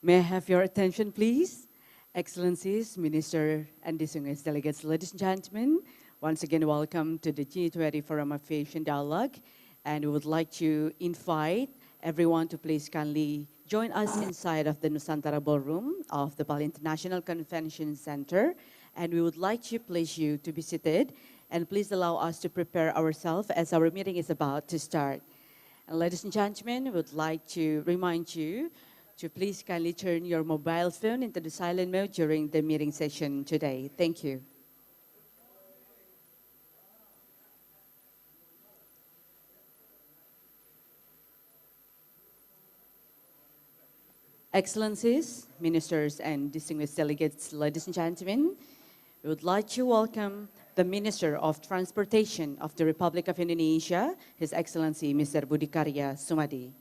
May I have your attention, please? Excellencies, Minister, and distinguished delegates, ladies and gentlemen, once again, welcome to the G20 Forum Aviation Dialogue. And we would like to invite everyone to please kindly join us inside of the Nusantara Ballroom of the Bali International Convention Center. And we would like to please you to be seated and please allow us to prepare ourselves as our meeting is about to start. And ladies and gentlemen, we would like to remind you to please kindly turn your mobile phone into the silent mode during the meeting session today. Thank you. Excellencies, ministers, and distinguished delegates, ladies and gentlemen, we would like to welcome the Minister of Transportation of the Republic of Indonesia, His Excellency Mr. Budi Karya Sumadi.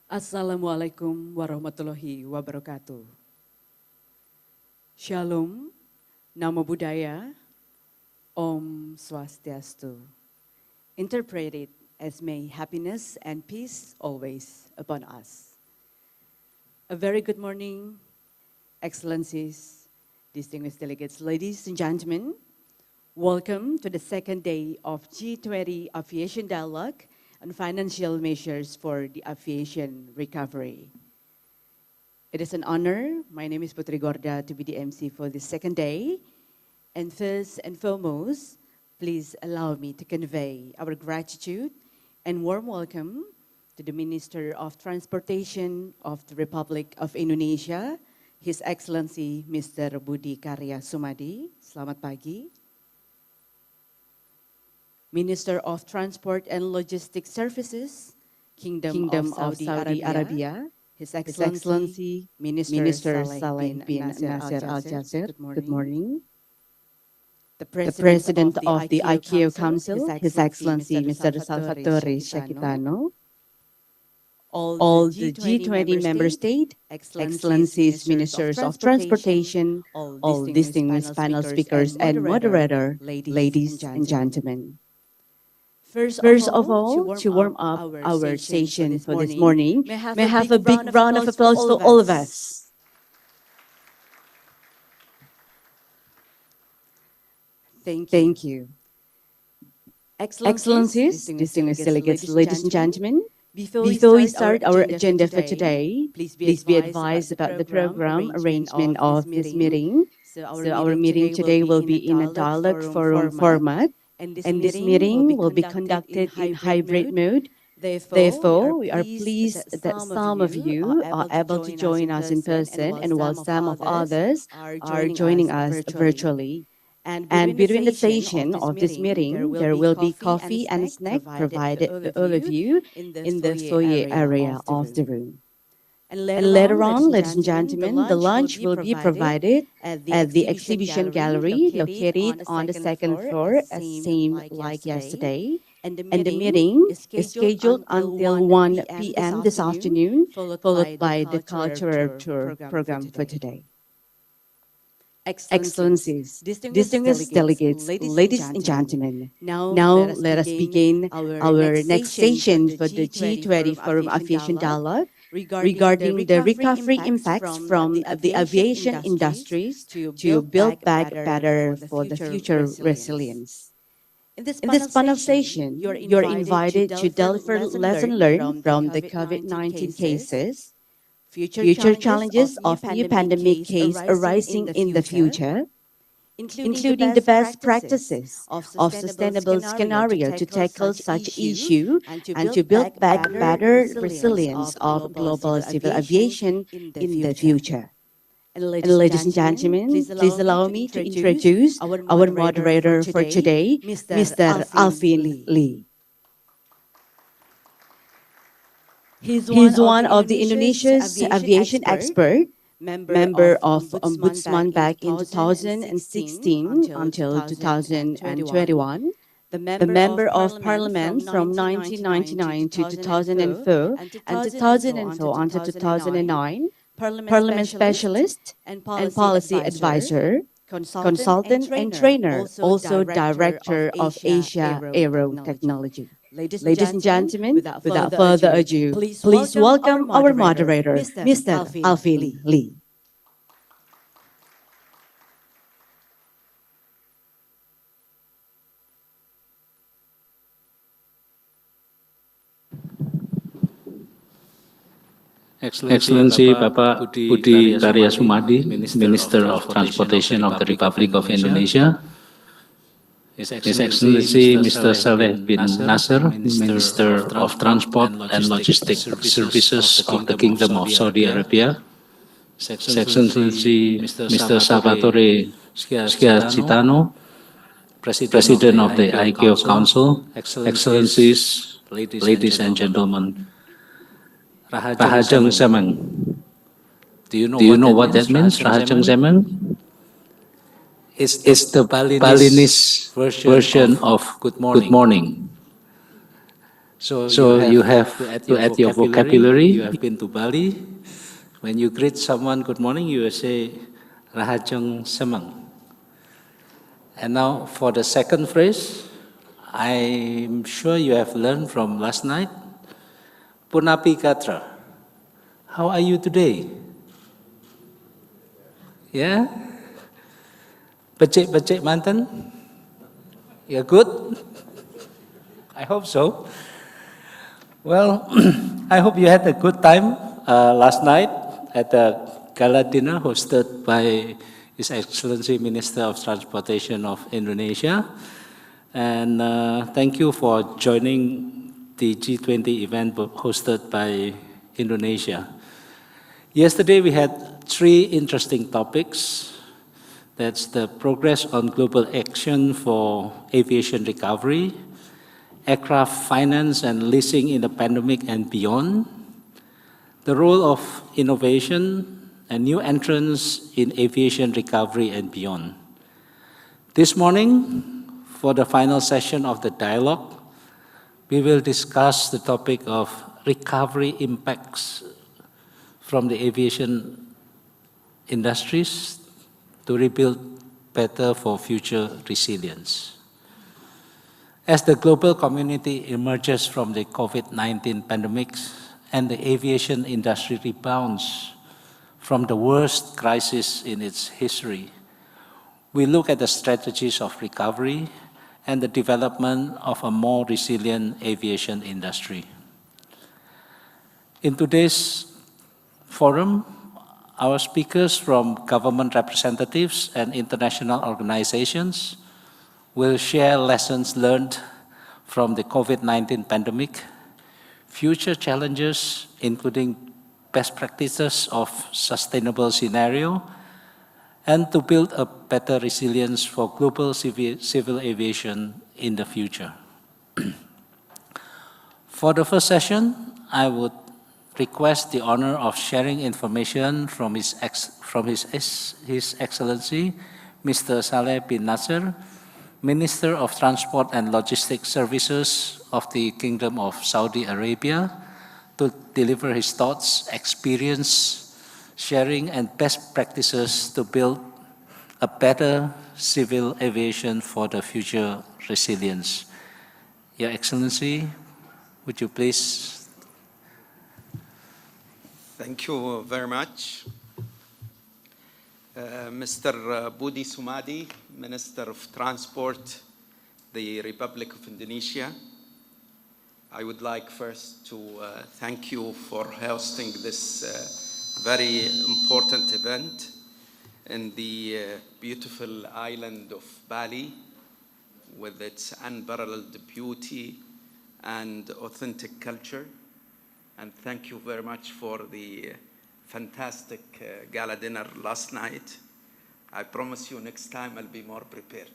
Assalamualaikum warahmatullahi wabarakatuh. Shalom, Namo Buddhaya, Om Swastiastu. Interpreted as may happiness and peace always upon us. A very good morning, Excellencies, distinguished delegates, ladies and gentlemen. Welcome to the second day of G20 Aviation Dialogue on financial measures for the aviation recovery. It is an honor. My name is Putri Gorda to be the MC for the second day. And first and foremost, please allow me to convey our gratitude and warm welcome to the Minister of Transportation of the Republic of Indonesia, His Excellency Mr. Budi Karya Sumadi. Selamat pagi. Minister of Transport and Logistics Services, Kingdom of Saudi Arabia, His Excellency Minister Saleh bin Nasser Al-Jasser. Good morning. The President of the ICAO Council, His Excellency Mr. Salvatore Shakitano. All the G20 member state, Excellencies, Ministers of Transportation, all distinguished panel speakers and moderator, ladies and gentlemen. First of all, to warm up our session for this morning, may I have a big round of applause for all of us. Thank you. Excellencies, distinguished delegates, ladies and gentlemen, before we start our agenda for today, please be advised about the program arrangement of this meeting. So our meeting today will be in a dialogue forum format. And this meeting will be conducted in hybrid mode. Therefore, we are pleased that some of you are able to join us in person, and while some of others are joining us virtually. And between the session of this meeting, there will be coffee and a snack provided to all of you in the foyer area of the room. And later on, ladies and gentlemen, the lunch will be provided at the exhibition gallery located on the second floor, as same like yesterday. And the meeting is scheduled until 1 p.m. this afternoon, followed by the cultural tour program for today. Excellencies, distinguished delegates, ladies and gentlemen, now let us begin our next session for the G20 Forum Aviation Dialogue regarding the recovery impacts from the aviation industries to build back better for the future resilience. In this panel session, you're invited to deliver lessons learned from the COVID-19 cases, future challenges of new pandemic case arising in the future, including the best practices of sustainable scenario to tackle such issue and to build back better resilience of global civil aviation in the future. And ladies and gentlemen, please allow me to introduce our moderator for today, Mr. Alvin Lee. He's one of the Indonesia's aviation expert, member of Ombudsman back in 2016 until 2021, the member of parliament from 1999 to 2004 and 2004 until 2009, parliament specialist and policy advisor, consultant and trainer, also director of Asia Aero Technology. Ladies and gentlemen, without further ado, please welcome our moderator, Mr. Alvin Lee. Excellency Bapak Budi Karya Sumadi, Minister of Transportation of the Republic of Indonesia, His Excellency Mr. Saleh bin Nasser, Minister of Transport and Logistics Services of the Kingdom of Saudi Arabia, His Excellency Mr. Salvatore Schiacitano, President of the ICAO Council, Excellencies, ladies and gentlemen, Rahajeng Semeng. Do you know what that means, Rahajeng Semeng? It's the Balinese version of good morning. So you have to add your vocabulary. You have been to Bali. When you greet someone good morning, you will say Rahajeng Semeng. And now for the second phrase, I'm sure you have learned from last night. Punapi Katra. How are you today? Yeah? Becek mantan? You're good? I hope so. Well, I hope you had a good time last night at the gala dinner hosted by His Excellency Minister of Transportation of Indonesia. And thank you for joining the G20 event hosted by Indonesia. Yesterday we had three interesting topics. That's the progress on global action for aviation recovery, aircraft finance and leasing in the pandemic and beyond, the role of innovation and new entrants in aviation recovery and beyond. This morning, for the final session of the dialogue, we will discuss the topic of recovery impacts from the aviation industries to rebuild better for future resilience. As the global community emerges from the COVID-19 pandemic and the aviation industry rebounds from the worst crisis in its history, we look at the strategies of recovery and the development of a more resilient aviation industry. In today's forum, our speakers from government representatives and international organizations will share lessons learned from the COVID-19 pandemic, future challenges including best practices of sustainable scenario, and to build a better resilience for global civil aviation in the future. For the first session, I would request the honor of sharing information from His Excellency, Mr. Saleh bin Nasser, Minister of Transport and Logistics Services of the Kingdom of Saudi Arabia, to deliver his thoughts, experience, sharing, and best practices to build a better civil aviation for the future resilience. Your Excellency, would you please? Thank you very much. Mr. Budi Sumadi, Minister of Transport, the Republic of Indonesia. I would like first to thank you for hosting this very important event in the beautiful island of Bali with its unparalleled beauty and authentic culture. And thank you very much for the fantastic gala dinner last night. I promise you next time I'll be more prepared.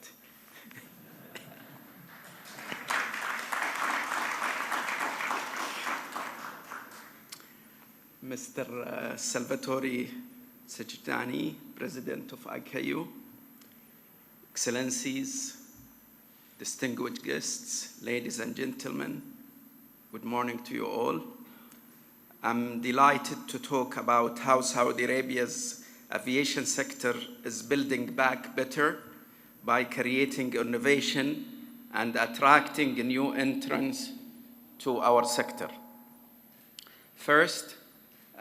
Mr. Salvatore Sajidani, President of ICAO, Excellencies, distinguished guests, ladies and gentlemen, good morning to you all. I'm delighted to talk about how Saudi Arabia's aviation sector is building back better by creating innovation and attracting new entrants to our sector. First,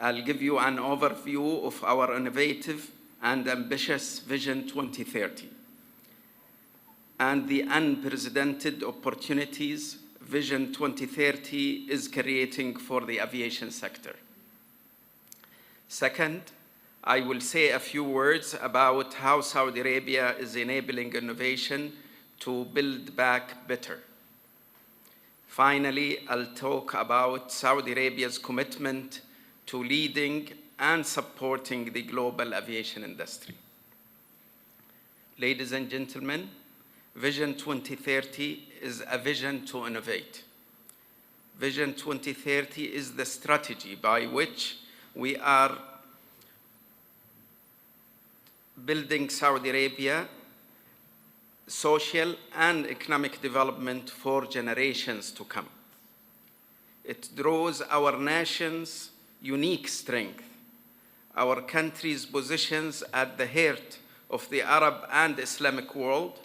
I'll give you an overview of our innovative and ambitious Vision 2030 and the unprecedented opportunities Vision 2030 is creating for the aviation sector. Second, I will say a few words about how Saudi Arabia is enabling innovation to build back better. Finally, I'll talk about Saudi Arabia's commitment to leading and supporting the global aviation industry. Ladies and gentlemen, Vision 2030 is a vision to innovate. Vision 2030 is the strategy by which we are building Saudi Arabia social and economic development for generations to come. It draws our nation's unique strength, our country's positions at the heart of the Arab and Islamic world,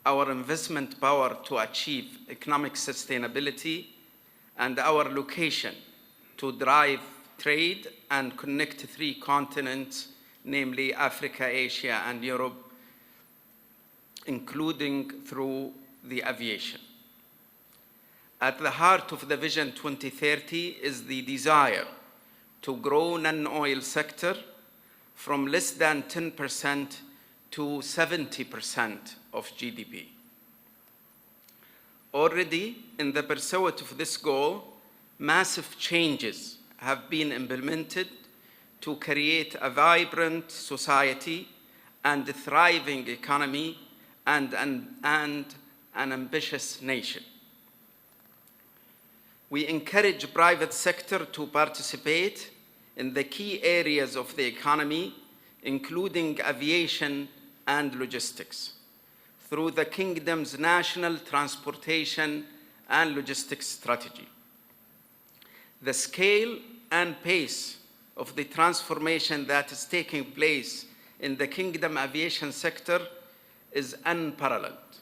our investment power to achieve economic sustainability, and our location to drive trade and connect three continents, namely Africa, Asia, and Europe, including through the aviation. At the heart of the Vision 2030 is the desire to grow non-oil sector from less than 10% to 70% of GDP. Already, in the pursuit of this goal, massive changes have been implemented to create a vibrant society and a thriving economy and an ambitious nation. We encourage private sector to participate in the key areas of the economy, including aviation and logistics, through the Kingdom's national transportation and logistics strategy. The scale and pace of the transformation that is taking place in the Kingdom aviation sector is unparalleled.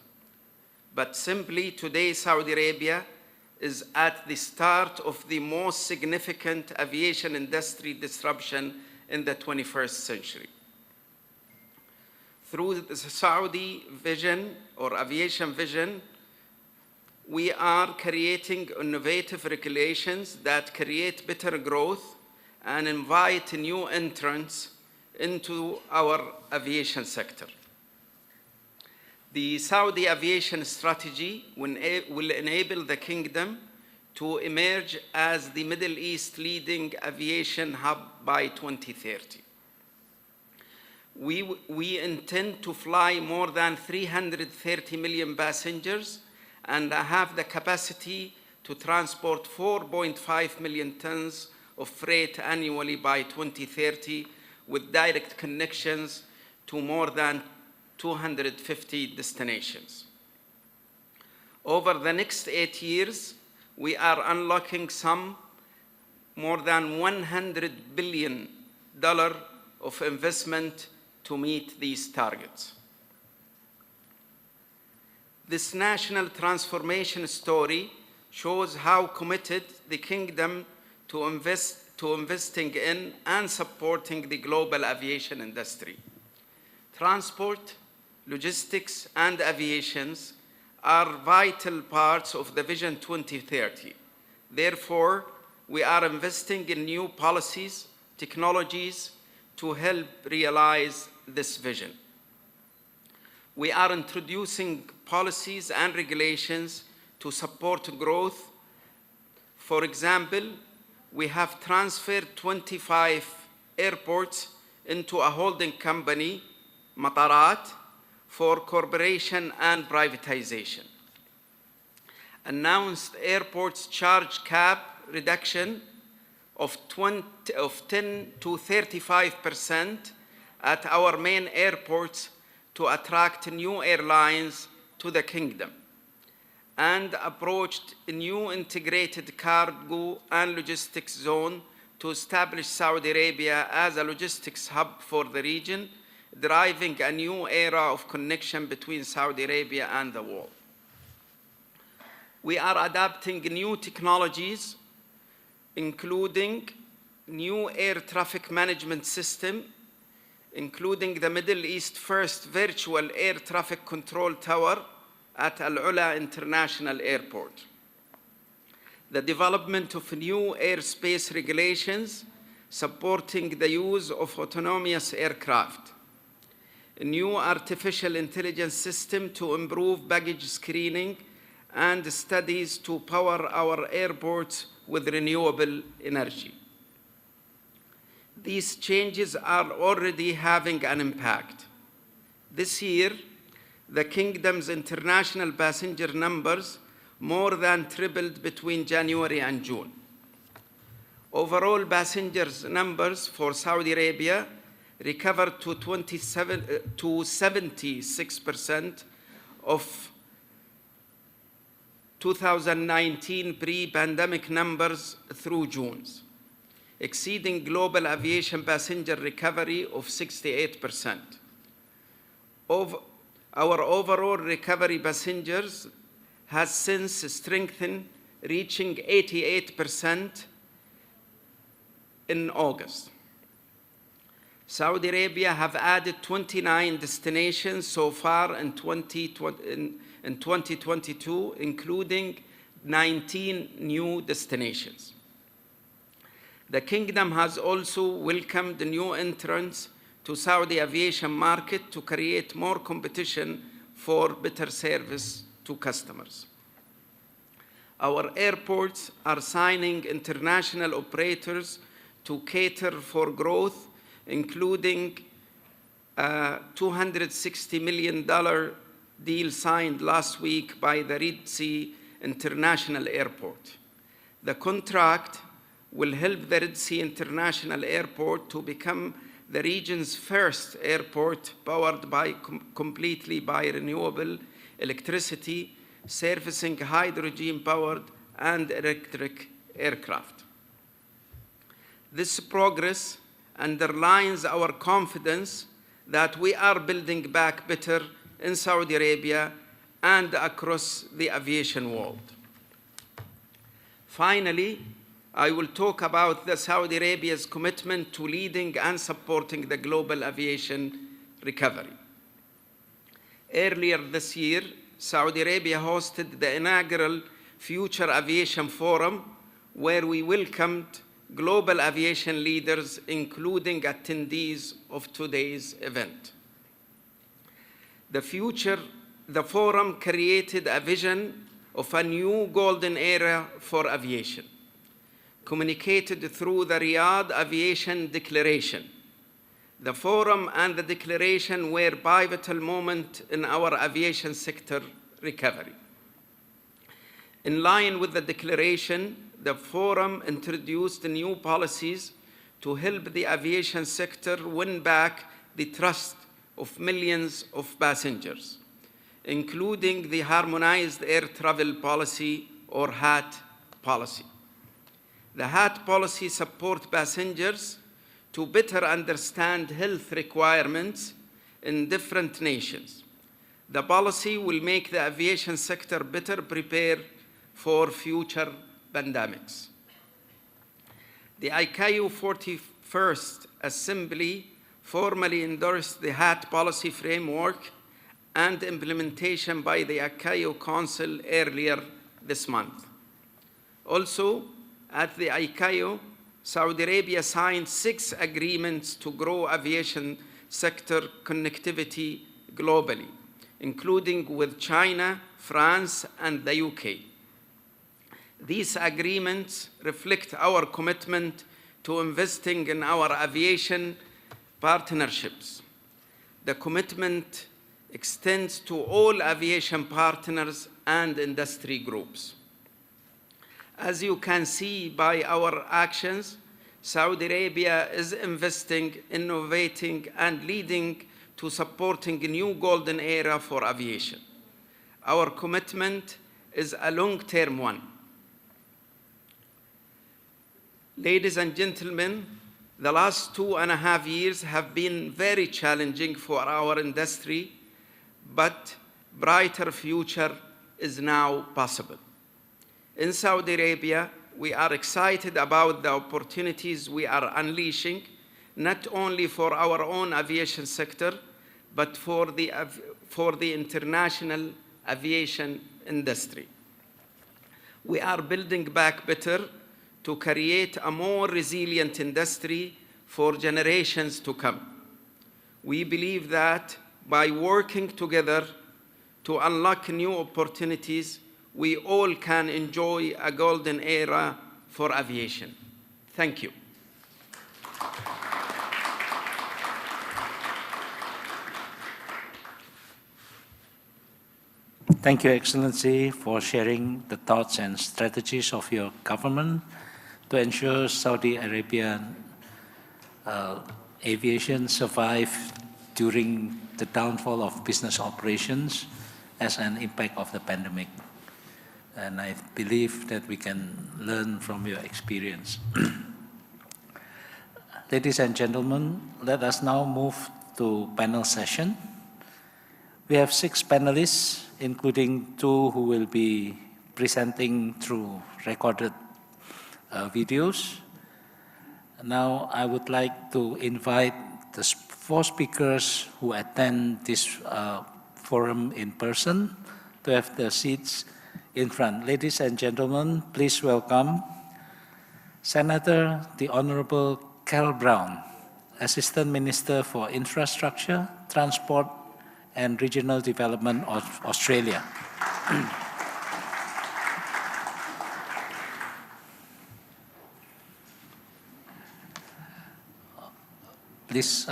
But simply today, Saudi Arabia is at the start of the most significant aviation industry disruption in the 21st century. Through the Saudi vision or aviation vision, we are creating innovative regulations that create better growth and invite new entrants into our aviation sector. The Saudi aviation strategy will enable the Kingdom to emerge as the Middle East leading aviation hub by 2030. We intend to fly more than 330 million passengers and have the capacity to transport 4.5 million tons of freight annually by 2030, with direct connections to more than 250 destinations. Over the next 8 years, we are unlocking more than $100 billion of investment to meet these targets. This national transformation story shows how committed the Kingdom to investing in and supporting the global aviation industry. Transport, logistics, and aviation are vital parts of the Vision 2030. Therefore, we are investing in new policies, technologies to help realize this vision. We are introducing policies and regulations to support growth. For example, we have transferred 25 airports into a holding company, Matarat, for corporation and privatization. Announced airports charge cap reduction of 10 to 35% at our main airports to attract new airlines to the Kingdom, and approached a new integrated cargo and logistics zone to establish Saudi Arabia as a logistics hub for the region, driving a new era of connection between Saudi Arabia and the world. We are adapting new technologies, including new air traffic management system, including the Middle East's first virtual air traffic control tower at Al Ula International Airport. The development of new airspace regulations supporting the use of autonomous aircraft. A new artificial intelligence system to improve baggage screening and studies to power our airports with renewable energy. These changes are already having an impact. This year, the Kingdom's international passenger numbers more than tripled between January and June. Overall passengers numbers for Saudi Arabia recovered to 76% of 2019 pre-pandemic numbers through June, exceeding global aviation passenger recovery of 68%. Our overall recovery passengers has since strengthened, reaching 88% in August. Saudi Arabia have added 29 destinations so far in 2022, including 19 new destinations. The Kingdom has also welcomed new entrants to Saudi aviation market to create more competition for better service to customers. Our airports are signing international operators to cater for growth, including a $260 million deal signed last week by the Red Sea International Airport. The contract will help the Red Sea International Airport to become the region's first airport powered completely by renewable electricity, servicing hydrogen-powered and electric aircraft. This progress underlines our confidence that we are building back better in Saudi Arabia and across the aviation world. Finally, I will talk about Saudi Arabia's commitment to leading and supporting the global aviation recovery. Earlier this year, Saudi Arabia hosted the inaugural Future Aviation Forum, where we welcomed global aviation leaders, including attendees of today's event. The forum created a vision of a new golden era for aviation, communicated through the Riyadh Aviation Declaration. The forum and the declaration were pivotal moment in our aviation sector recovery. In line with the declaration, the forum introduced new policies to help the aviation sector win back the trust of millions of passengers, including the Harmonized Air Travel Policy, or HAT policy. The HAT policy supports passengers to better understand health requirements in different nations. The policy will make the aviation sector better prepared for future pandemics. The ICAO 41st Assembly formally endorsed the HAT policy framework and implementation by the ICAO Council earlier this month. Also, at the ICAO, Saudi Arabia signed 6 agreements to grow aviation sector connectivity globally, including with China, France, and the UK. These agreements reflect our commitment to investing in our aviation partnerships. The commitment extends to all aviation partners and industry groups. As you can see by our actions, Saudi Arabia is investing, innovating, and leading to supporting a new golden era for aviation. Our commitment is a long-term one. Ladies and gentlemen, the last 2.5 years have been very challenging for our industry, but brighter future is now possible. In Saudi Arabia, we are excited about the opportunities we are unleashing, not only for our own aviation sector, but for the international aviation industry. We are building back better to create a more resilient industry for generations to come. We believe that by working together to unlock new opportunities, we all can enjoy a golden era for aviation. Thank you. Thank you, Excellency, for sharing the thoughts and strategies of your government to ensure Saudi Arabian aviation survived during the downfall of business operations as an impact of the pandemic. And I believe that we can learn from your experience. Ladies and gentlemen, let us now move to panel session. We have 6 panelists, including 2 who will be presenting through recorded videos. Now I would like to invite the 4 speakers who attend this forum in person to have their seats in front. Ladies and gentlemen, please welcome Senator the Honorable Carol Brown, Assistant Minister for Infrastructure, Transport and Regional Development of Australia. Please,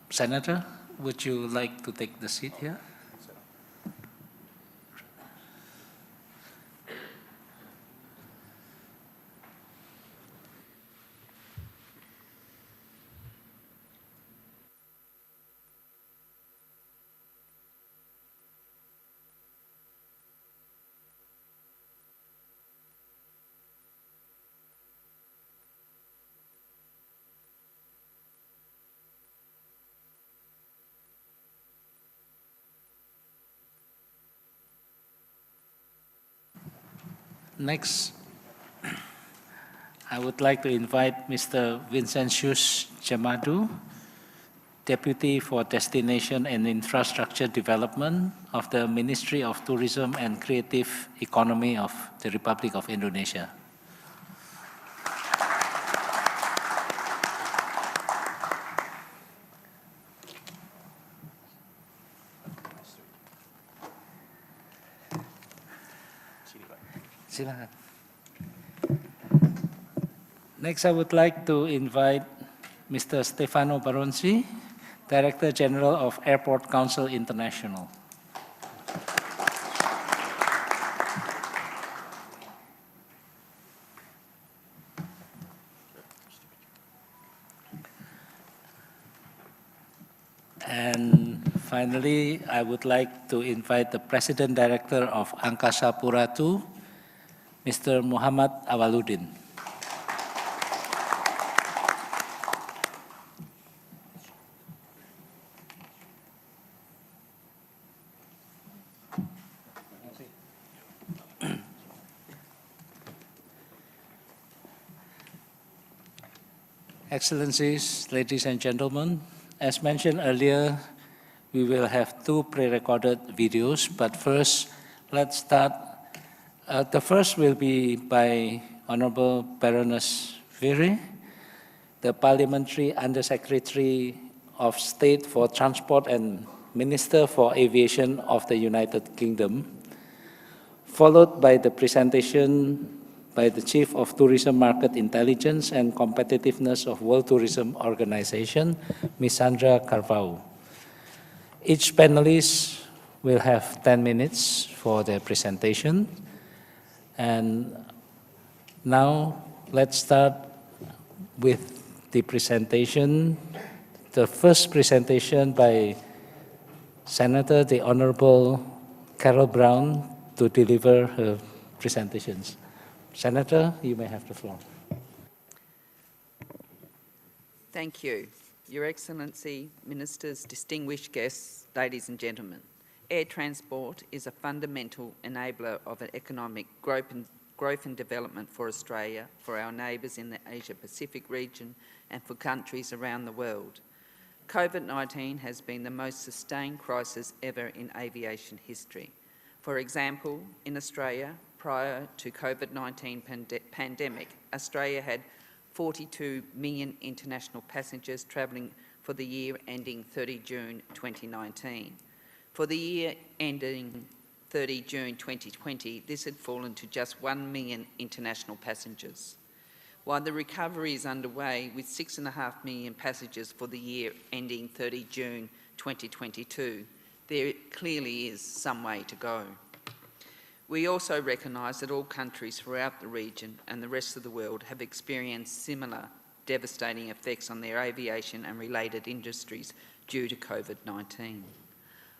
Senator, would you like to take the seat here? Next, I would like to invite Mr. Vincentius Jamadu, Deputy for Destination and Infrastructure Development of the Ministry of Tourism and Creative Economy of the Republic of Indonesia. Silakan. Next, I would like to invite Mr. Stefano Baronzi, Director General of Airport Council International. And finally, I would like to invite the President Director of Angkasa Pura II, Mr. Muhammad Awaluddin. Excellencies, ladies and gentlemen, as mentioned earlier, we will have two pre-recorded videos, but first, let's start. The first will be by Honorable Baroness Vere, the Parliamentary Undersecretary of State for Transport and Minister for Aviation of the United Kingdom, followed by the presentation by the Chief of Tourism Market Intelligence and Competitiveness of World Tourism Organization, Ms. Sandra Carvalho. Each panelist will have 10 minutes for their presentation. And now let's start with the presentation. The first presentation by Senator, the Honorable Carol Brown, to deliver her presentations. Senator, you may have the floor. Thank you. Your Excellency, Ministers, distinguished guests, ladies and gentlemen. Air transport is a fundamental enabler of an economic growth and development for Australia, for our neighbours in the Asia-Pacific region and for countries around the world. COVID-19 has been the most sustained crisis ever in aviation history. For example, in Australia, prior to COVID-19 pandemic, Australia had 42 million international passengers travelling for the year ending 30 June 2019. For the year ending 30 June 2020, this had fallen to just 1 million international passengers. While the recovery is underway with 6.5 million passengers for the year ending 30 June 2022, there clearly is some way to go. We also recognise that all countries throughout the region and the rest of the world have experienced similar devastating effects on their aviation and related industries due to COVID-19.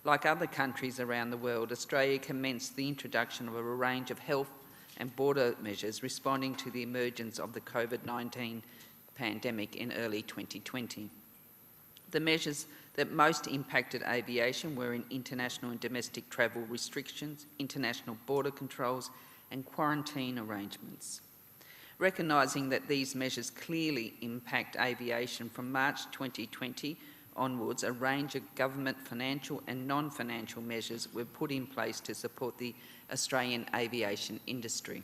Like other countries around the world, Australia commenced the introduction of a range of health and border measures responding to the emergence of the COVID-19 pandemic in early 2020. The measures that most impacted aviation were in international and domestic travel restrictions, international border controls and quarantine arrangements. Recognising that these measures clearly impact aviation, from March 2020 onwards, a range of government financial and non-financial measures were put in place to support the Australian aviation industry.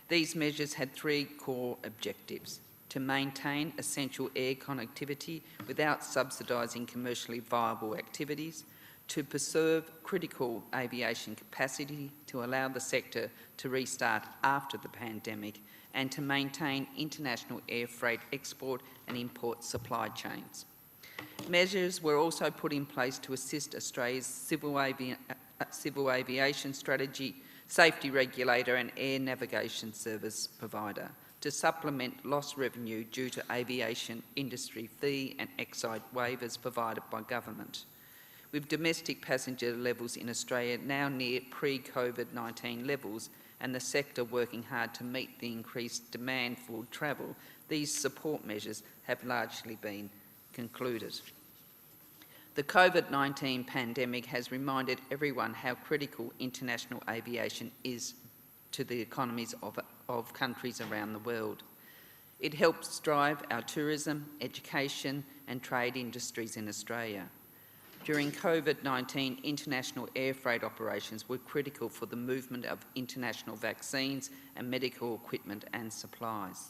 These measures had three core objectives: to maintain essential air connectivity without subsidising commercially viable activities, to preserve critical aviation capacity to allow the sector to restart after the pandemic, and to maintain international air freight export and import supply chains. Measures were also put in place to assist Australia's civil aviation strategy, safety regulator and air navigation service provider to supplement lost revenue due to aviation industry fee and excise waivers provided by government. With domestic passenger levels in Australia now near pre-COVID-19 levels and the sector working hard to meet the increased demand for travel, these support measures have largely been concluded. The COVID-19 pandemic has reminded everyone how critical international aviation is to the economies of countries around the world. It helps drive our tourism, education and trade industries in Australia. During COVID-19, international air freight operations were critical for the movement of international vaccines and medical equipment and supplies.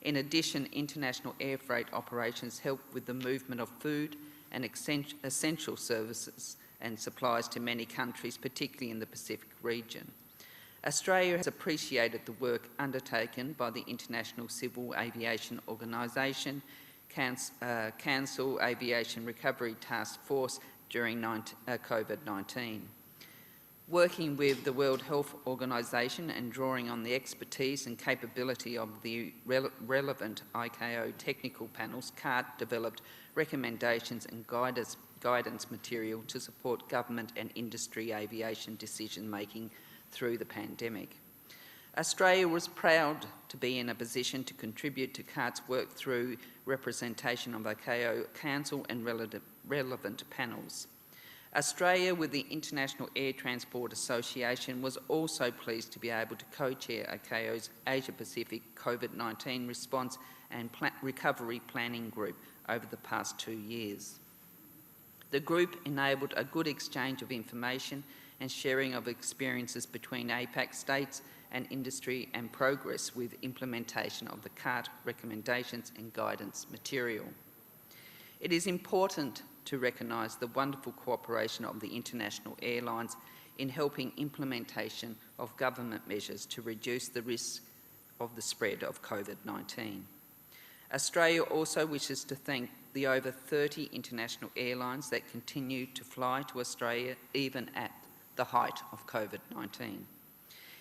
In addition, international air freight operations helped with the movement of food and essential services and supplies to many countries, particularly in the Pacific region. Australia has appreciated the work undertaken by the International Civil Aviation Organisation, Council Aviation Recovery Task Force during COVID-19. Working with the World Health Organisation and drawing on the expertise and capability of the relevant ICAO technical panels, CART developed recommendations and guidance material to support government and industry aviation decision-making through the pandemic. Australia was proud to be in a position to contribute to CART's work through representation of ICAO Council and relevant panels. Australia, with the International Air Transport Association, was also pleased to be able to co-chair ICAO's Asia-Pacific COVID-19 response and recovery planning group over the past 2 years. The group enabled a good exchange of information and sharing of experiences between APAC states and industry and progress with implementation of the CART recommendations and guidance material. It is important to recognise the wonderful cooperation of the international airlines in helping implementation of government measures to reduce the risk of the spread of COVID-19. Australia also wishes to thank the over 30 international airlines that continue to fly to Australia even at the height of COVID-19.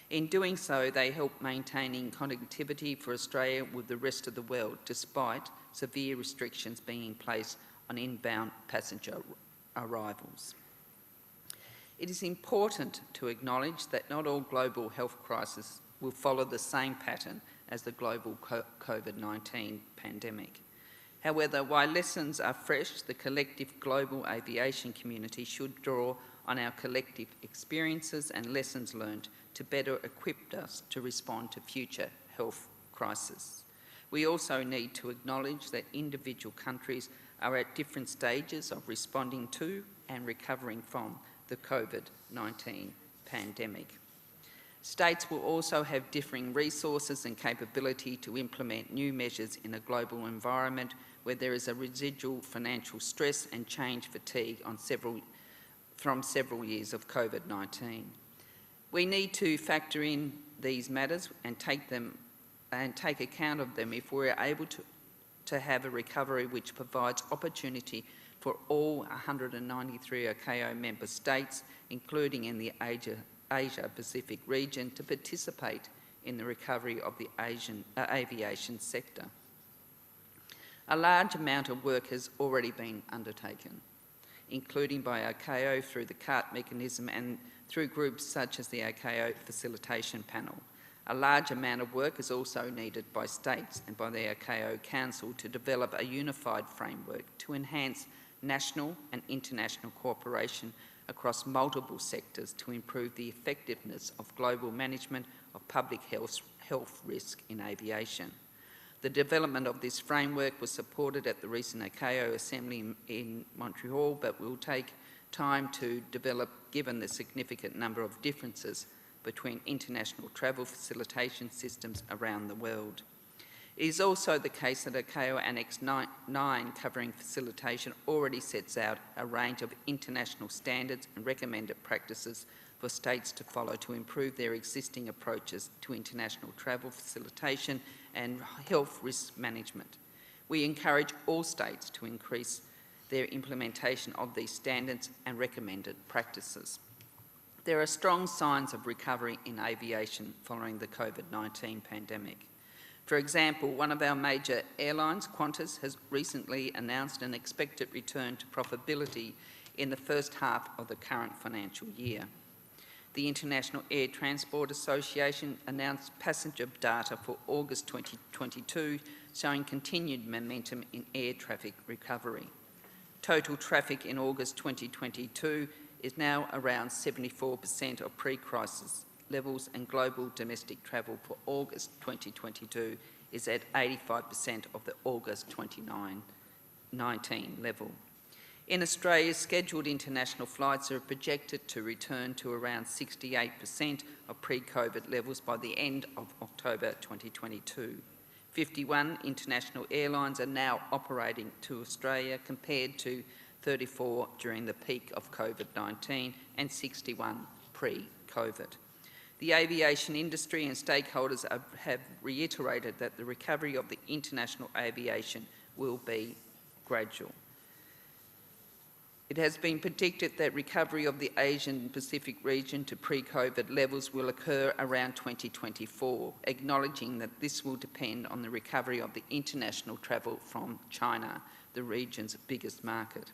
In doing so, they help maintaining connectivity for Australia with the rest of the world, despite severe restrictions being placed on inbound passenger arrivals. It is important to acknowledge that not all global health crises will follow the same pattern as the global COVID-19 pandemic. However, while lessons are fresh, the collective global aviation community should draw on our collective experiences and lessons learned to better equip us to respond to future health crises. We also need to acknowledge that individual countries are at different stages of responding to and recovering from the COVID-19 pandemic. States will also have differing resources and capability to implement new measures in a global environment where there is a residual financial stress and change fatigue from several years of COVID-19. We need to factor in these matters and take account of them if we're able to have a recovery which provides opportunity for all 193 ICAO member states, including in the Asia-Pacific region, to participate in the recovery of the aviation sector. A large amount of work has already been undertaken, including by ICAO through the CART mechanism and through groups such as the ICAO Facilitation Panel. A large amount of work is also needed by states and by the ICAO Council to develop a unified framework to enhance national and international cooperation across multiple sectors to improve the effectiveness of global management of public health risk in aviation. The development of this framework was supported at the recent ICAO Assembly in Montreal, but will take time to develop given the significant number of differences between international travel facilitation systems around the world. It is also the case that ICAO Annex 9 covering facilitation already sets out a range of international standards and recommended practices for states to follow to improve their existing approaches to international travel facilitation and health risk management. We encourage all states to increase their implementation of these standards and recommended practices. There are strong signs of recovery in aviation following the COVID-19 pandemic. For example, one of our major airlines, Qantas, has recently announced an expected return to profitability in the first half of the current financial year. The International Air Transport Association announced passenger data for August 2022 showing continued momentum in air traffic recovery. Total traffic in August 2022 is now around 74% of pre-crisis levels, and global domestic travel for August 2022 is at 85% of the August 2019 level. In Australia, scheduled international flights are projected to return to around 68% of pre-COVID levels by the end of October 2022. 51 international airlines are now operating to Australia compared to 34 during the peak of COVID-19 and 61 pre-COVID. The aviation industry and stakeholders have reiterated that the recovery of the international aviation will be gradual. It has been predicted that recovery of the Asian Pacific region to pre-COVID levels will occur around 2024, acknowledging that this will depend on the recovery of the international travel from China, the region's biggest market.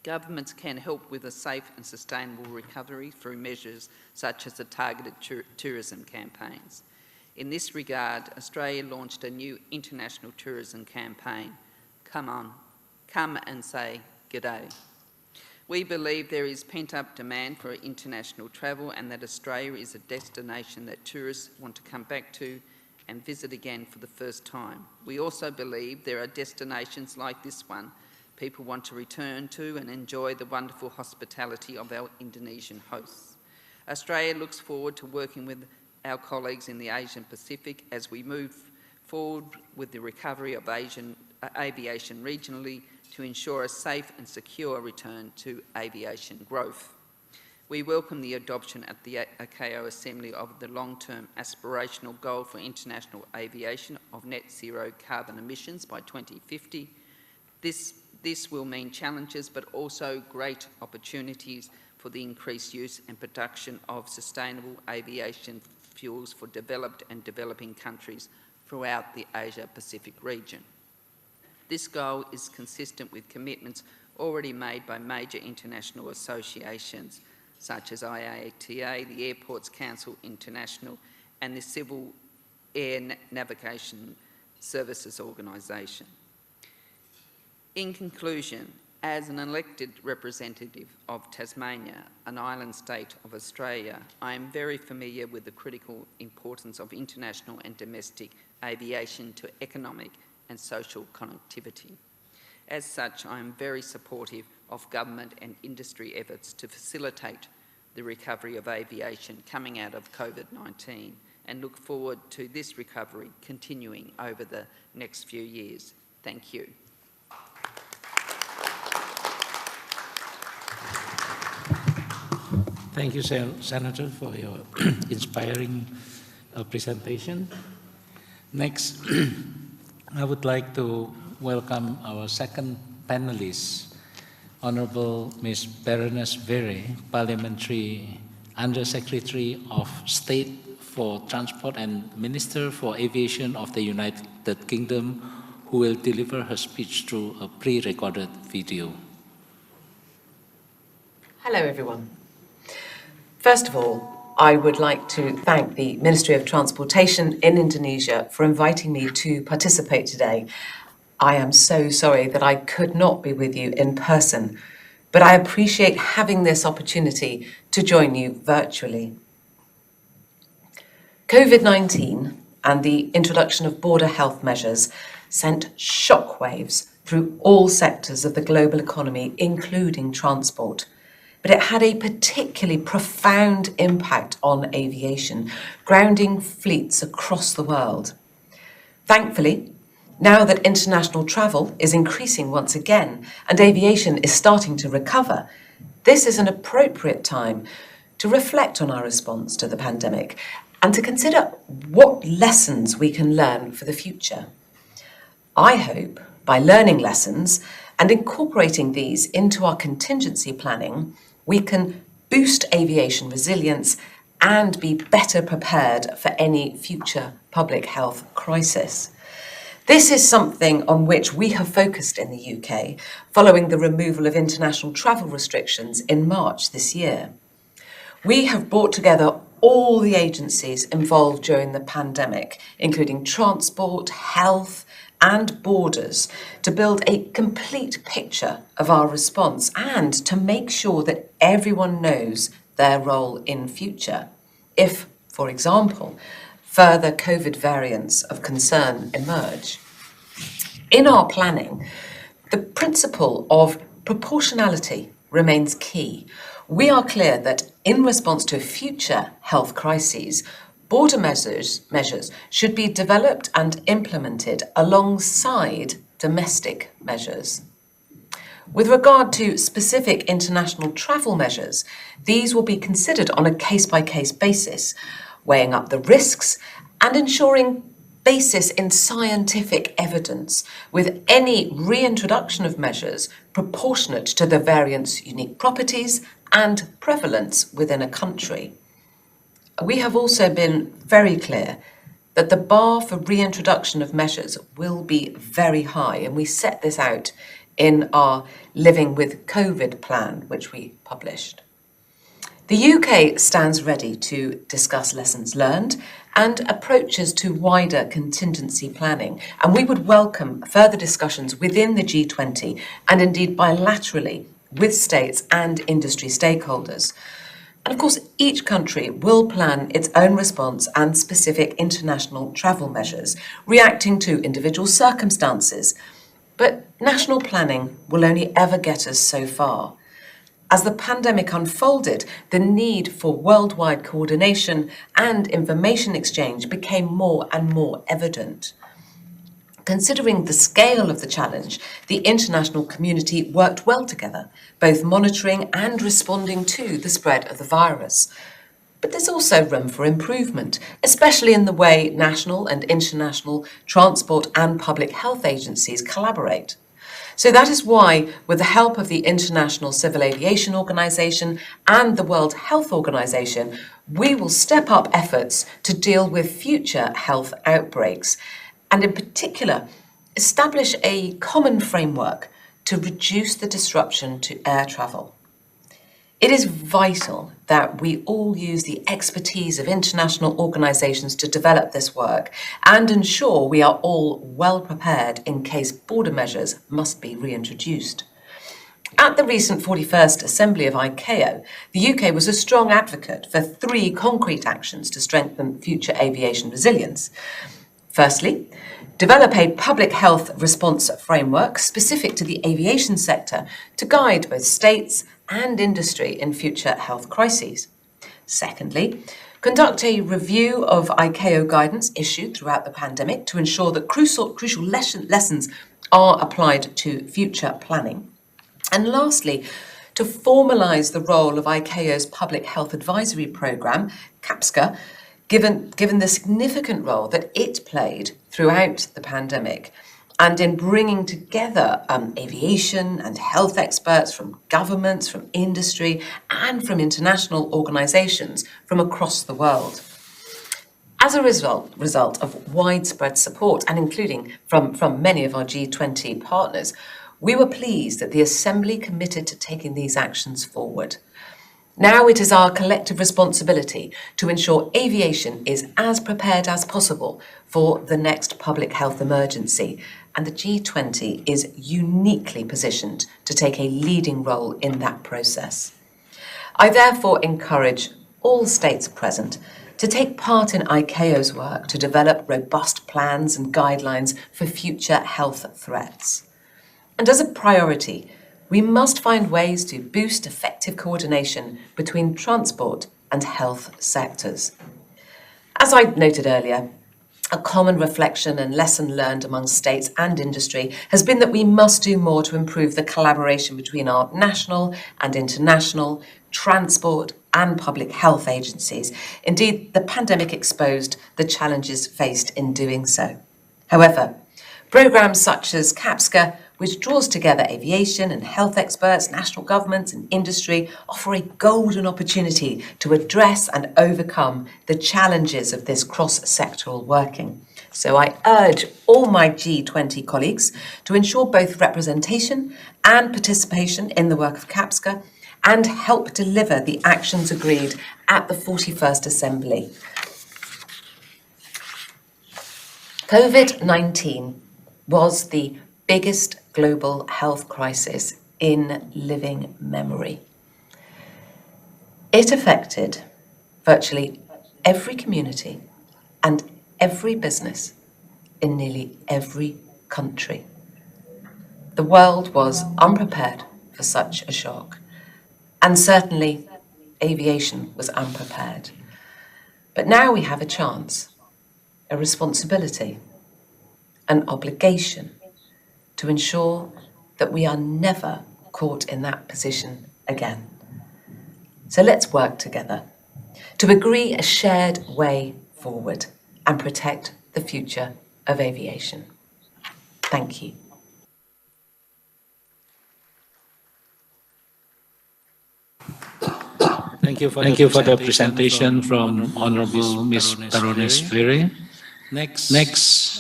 Governments can help with a safe and sustainable recovery through measures such as the targeted tourism campaigns. In this regard, Australia launched a new international tourism campaign, Come and Say G'day. We believe there is pent-up demand for international travel and that Australia is a destination that tourists want to come back to and visit again for the first time. We also believe there are destinations like this one people want to return to and enjoy the wonderful hospitality of our Indonesian hosts. Australia looks forward to working with our colleagues in the Asian Pacific as we move forward with the recovery of aviation regionally to ensure a safe and secure return to aviation growth. We welcome the adoption at the ICAO Assembly of the long-term aspirational goal for international aviation of net zero carbon emissions by 2050. This will mean challenges but also great opportunities for the increased use and production of sustainable aviation fuels for developed and developing countries throughout the Asia-Pacific region. This goal is consistent with commitments already made by major international associations such as IATA, the Airports Council International and the Civil Air Navigation Services Organisation. In conclusion, as an elected representative of Tasmania, an island state of Australia, I am very familiar with the critical importance of international and domestic aviation to economic and social connectivity. As such, I am very supportive of government and industry efforts to facilitate the recovery of aviation coming out of COVID-19 and look forward to this recovery continuing over the next few years. Thank you. Thank you, Senator, for your inspiring presentation. Next, I would like to welcome our second panelist, Honourable Ms. Baroness Vere, Parliamentary Under-Secretary of State for Transport and Minister for Aviation of the United Kingdom, who will deliver her speech through a pre-recorded video. Hello, everyone. First of all, I would like to thank the Ministry of Transportation in Indonesia for inviting me to participate today. I am so sorry that I could not be with you in person, but I appreciate having this opportunity to join you virtually. COVID-19 and the introduction of border health measures sent shockwaves through all sectors of the global economy, including transport. But it had a particularly profound impact on aviation, grounding fleets across the world. Thankfully, now that international travel is increasing once again and aviation is starting to recover, this is an appropriate time to reflect on our response to the pandemic and to consider what lessons we can learn for the future. I hope by learning lessons and incorporating these into our contingency planning, we can boost aviation resilience and be better prepared for any future public health crisis. This is something on which we have focused in the UK following the removal of international travel restrictions in March this year. We have brought together all the agencies involved during the pandemic, including transport, health, and borders, to build a complete picture of our response and to make sure that everyone knows their role in future if, for example, further COVID variants of concern emerge. In our planning, the principle of proportionality remains key. We are clear that in response to future health crises, border measures should be developed and implemented alongside domestic measures. With regard to specific international travel measures, these will be considered on a case-by-case basis, weighing up the risks and ensuring basis in scientific evidence, with any reintroduction of measures proportionate to the variant's unique properties and prevalence within a country. We have also been very clear that the bar for reintroduction of measures will be very high, and we set this out in our Living with COVID plan, which we published. The UK stands ready to discuss lessons learned and approaches to wider contingency planning, and we would welcome further discussions within the G20 and indeed bilaterally with states and industry stakeholders. And of course, each country will plan its own response and specific international travel measures, reacting to individual circumstances. But national planning will only ever get us so far. As the pandemic unfolded, the need for worldwide coordination and information exchange became more and more evident. Considering the scale of the challenge, the international community worked well together, both monitoring and responding to the spread of the virus. But there's also room for improvement, especially in the way national and international transport and public health agencies collaborate. So that is why, with the help of the International Civil Aviation Organization and the World Health Organization, we will step up efforts to deal with future health outbreaks, and in particular, establish a common framework to reduce the disruption to air travel. It is vital that we all use the expertise of international organisations to develop this work and ensure we are all well prepared in case border measures must be reintroduced. At the recent 41st Assembly of ICAO, the UK was a strong advocate for 3 concrete actions to strengthen future aviation resilience. Firstly, develop a public health response framework specific to the aviation sector to guide both states and industry in future health crises. Secondly, conduct a review of ICAO guidance issued throughout the pandemic to ensure that crucial lessons are applied to future planning. And lastly, to formalise the role of ICAO's Public Health Advisory Programme, CAPSCA, given the significant role that it played throughout the pandemic and in bringing together aviation and health experts from governments, from industry, and from international organisations from across the world. As a result of widespread support, and including from many of our G20 partners, we were pleased that the Assembly committed to taking these actions forward. Now it is our collective responsibility to ensure aviation is as prepared as possible for the next public health emergency, and the G20 is uniquely positioned to take a leading role in that process. I therefore encourage all states present to take part in ICAO's work to develop robust plans and guidelines for future health threats. And as a priority, we must find ways to boost effective coordination between transport and health sectors. As I noted earlier, a common reflection and lesson learned among states and industry has been that we must do more to improve the collaboration between our national and international transport and public health agencies. Indeed, the pandemic exposed the challenges faced in doing so. However, programmes such as CAPSCA, which draws together aviation and health experts, national governments and industry, offer a golden opportunity to address and overcome the challenges of this cross-sectoral working. So I urge all my G20 colleagues to ensure both representation and participation in the work of CAPSCA and help deliver the actions agreed at the 41st Assembly. COVID-19 was the biggest global health crisis in living memory. It affected virtually every community and every business in nearly every country. The world was unprepared for such a shock, and certainly aviation was unprepared. But now we have a chance, a responsibility, an obligation to ensure that we are never caught in that position again. So let's work together to agree a shared way forward and protect the future of aviation. Thank you. Thank you for the presentation from Honorable Ms. Baroness Vere. Next,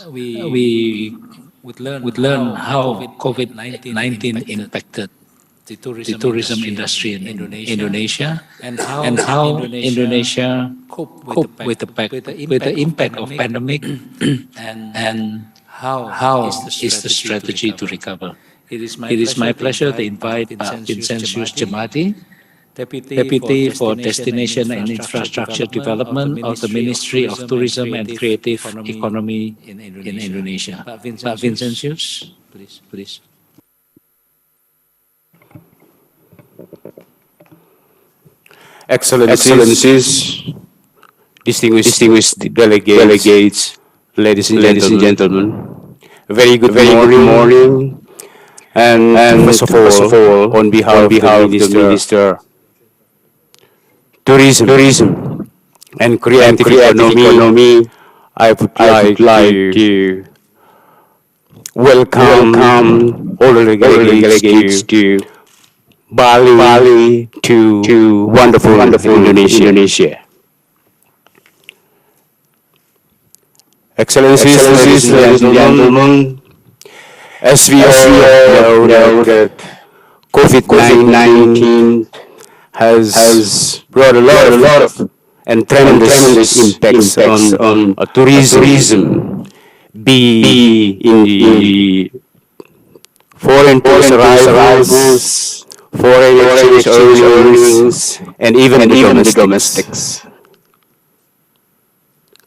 we would learn how COVID-19 impacted the tourism industry in Indonesia and how Indonesia coped with the impact of pandemic and how is the strategy to recover. It is my pleasure to invite Vincentius Jamati, Deputy for Destination and Infrastructure Development of the Ministry of Tourism and Creative Economy in Indonesia. Pak Vincentius, please. Excellencies, distinguished delegates, ladies and gentlemen, a very good morning. And first of all, on behalf of the Minister Tourism and Creative Economy, I would like to welcome all the delegates to Bali, to wonderful Indonesia. Excellencies, ladies and gentlemen, as we all know that COVID-19 has brought a lot of and tremendous impacts on tourism, be in the foreign tourist arrivals, foreign exchange earnings, and even the domestics.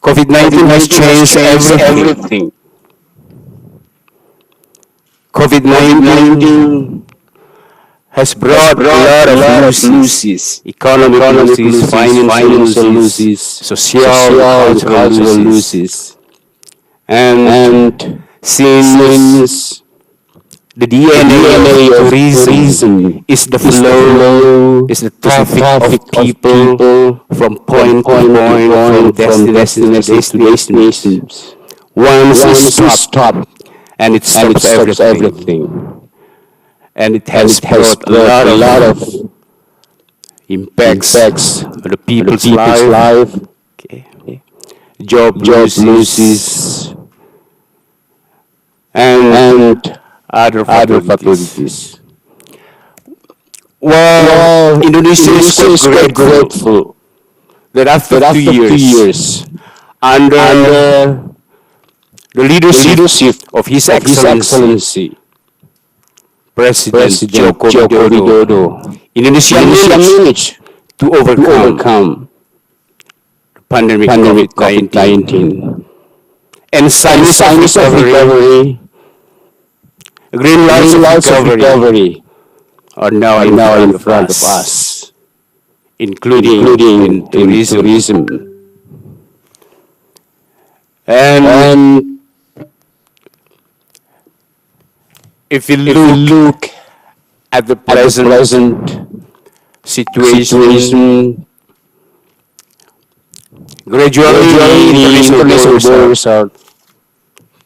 COVID-19 has changed everything. COVID-19 has brought a lot of losses, economic losses, financial losses, social, cultural losses. And since the DNA of tourism is the flow, is the traffic of people from point to point, from destination to destinations. Once it stops, and it stops everything. And it has brought a lot of impacts on the people's life, job losses, and other facilities. Well, Indonesia is quite grateful that after 2 years, under the leadership of His Excellency President Joko Widodo, Indonesia managed to overcome the pandemic COVID-19. And signs of recovery, green lights of recovery are now in front of us, including in tourism. And if we look at the present situation, gradually the international borders are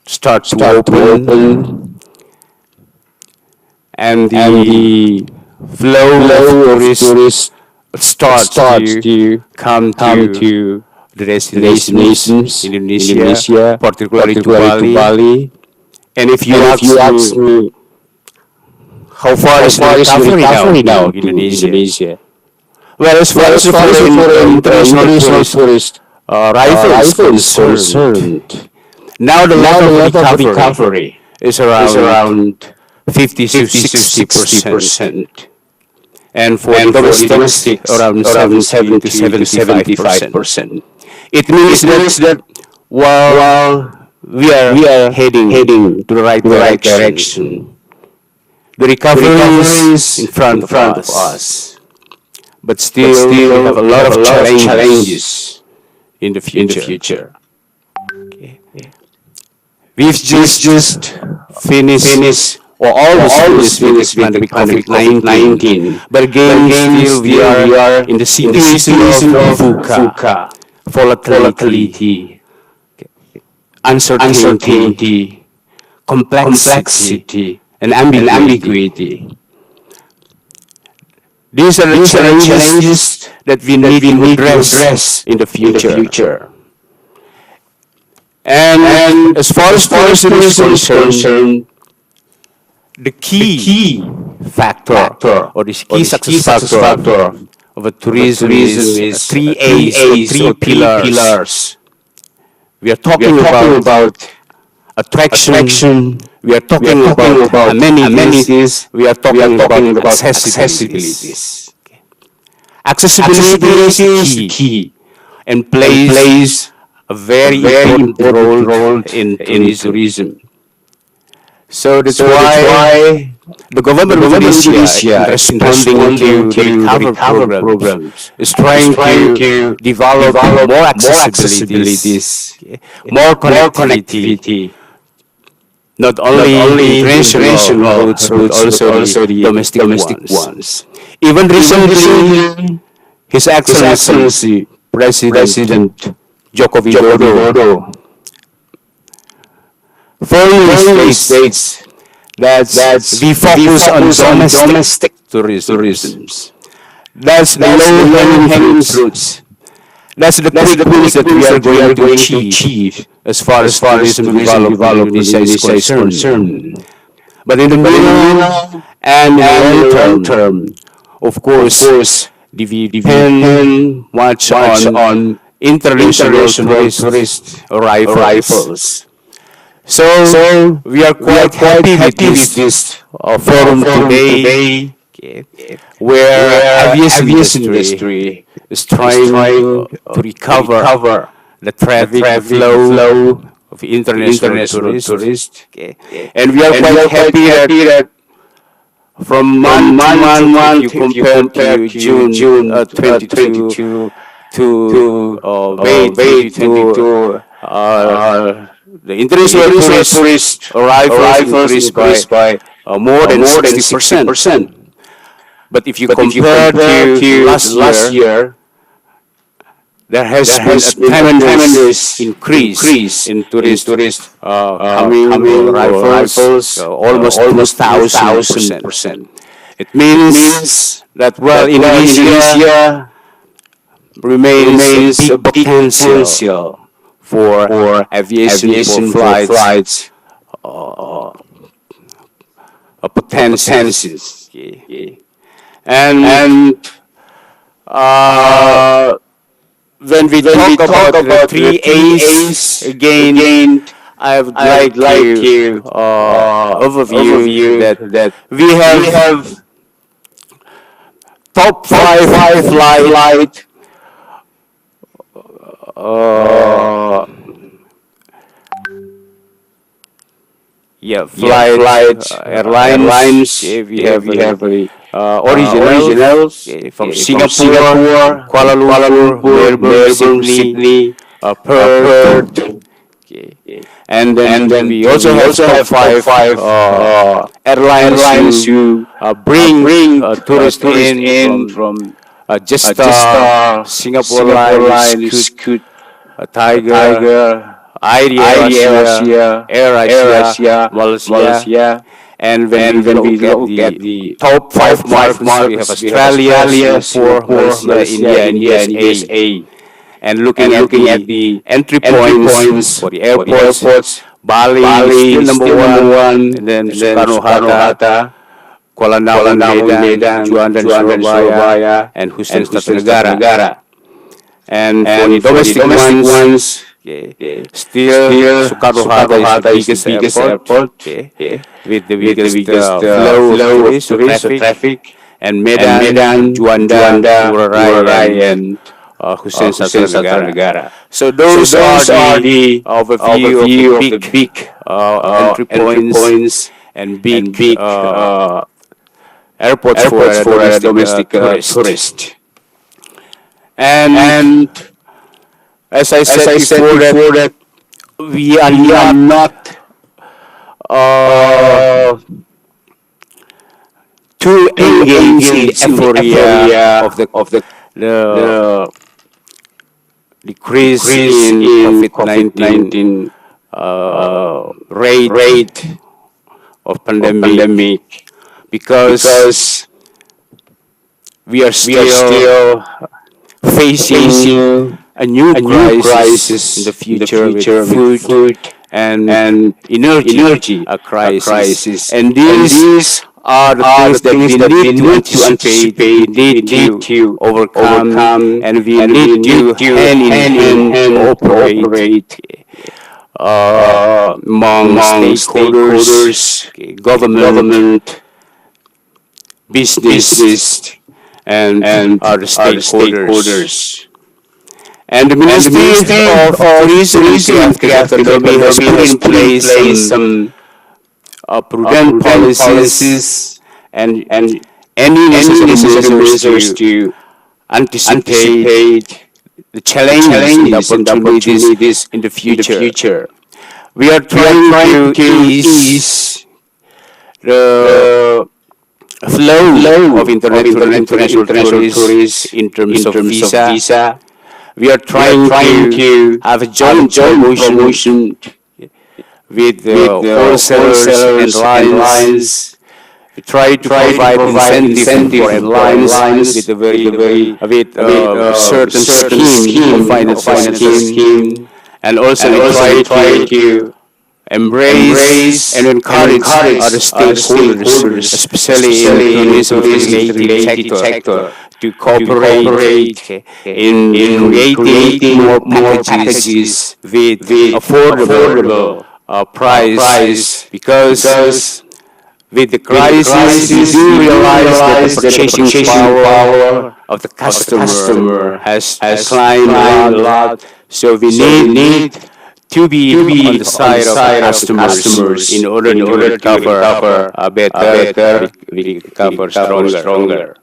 start to open, and the flow of tourists starts to come to the destinations in Indonesia, particularly to Bali. And if you ask me, how far is the recovery now in Indonesia? Well, as far as the international tourist arrival is concerned, now the level of recovery is around 50 to 60%. And for domestic, around 70 to 75%. It means that while we are heading to the right direction, the recovery is in front of us. But still we have a lot of challenges in the future. Okay. We've just finished or almost finished with the COVID-19. But again, still we are in the situation of VUCA, volatility. uncertainty, complexity, and ambiguity. These are the challenges that we need to address in the future. And as far as tourism is concerned, the key factor or the key success factor of a tourism is three A's or three pillars. We are talking about attraction, we are talking about amenities, we are talking about accessibilities. Accessibility is key and plays a very important role in tourism. So that's why the government of Indonesia, in responding to the recovery programs, is trying to develop more accessibilities, more connectivity, not only international routes, but also the domestic ones. Even recently, His Excellency President Joko Widodo firmly states that we focus on domestic tourism. That's the low-hanging fruits. That's the quick wins that we are going to achieve as far as tourism development is concerned. But in the middle and long term, of course, we depend much on international tourist arrivals. So we are quite happy with this forum today, where aviation industry is trying to recover the traffic flow of international tourists. And we are quite happy that from month to month, if you compare to June 2022 to May 2022, the international tourist arrivals increased by more than 60%. But if you compare to last year, there has been a tremendous increase in tourist coming arrivals, almost 2,000%. It means that, well, Indonesia remains a big potential for aviation flights, potencies. And when we talk about the three A's, again, I would like to overview that we have top five flight airlines. We have originals from Singapore, Kuala Lumpur, Melbourne, Sydney, Perth. And then we also have top five airlines who bring tourists in from Jetstar, Singapore Airlines, Scoot, Tiger, Air Asia, Malaysia. And when we look at the top five markets, we have Australia, Singapore, Malaysia, and USA. And looking at the entry points for the airports, Bali is still number one, and then Soekarno-Hatta, Kuala Namu, Medan, Juanda, Surabaya, and Houston, Negara. And for the domestic ones, still Soekarno-Hatta is the biggest airport, with the biggest flow of tourist traffic, and Medan, Juanda, Urai, and Hussein Sastra Negara. So those are the overview of the big entry points and big airports for a domestic tourist. And as I said before that we are not too engaged in the area of the decrease in COVID-19 rate of pandemic because we are still facing a new crisis in the future with food and energy crisis. And these are the things that we need to anticipate, we need to overcome, and we need to hand in hand operate among stakeholders, government, business, and other stakeholders. And the Ministry of Tourism and Creative Economy has put in place some prudent policies and any necessary measures to anticipate the challenges and the opportunities in the future. We are trying to ease the flow of international tourists in terms of visa. We are trying to have a joint promotion with wholesalers and lines. We try to provide incentive for airlines with a certain scheme, financial scheme, and also we try to embrace and encourage other stakeholders, especially in tourism-related sector, to cooperate in creating more packages with affordable price, because with the crisis we do realize that the purchasing power of the customer has climbed a lot, so we need to be on the side of the customers in order to recover better, we recover stronger.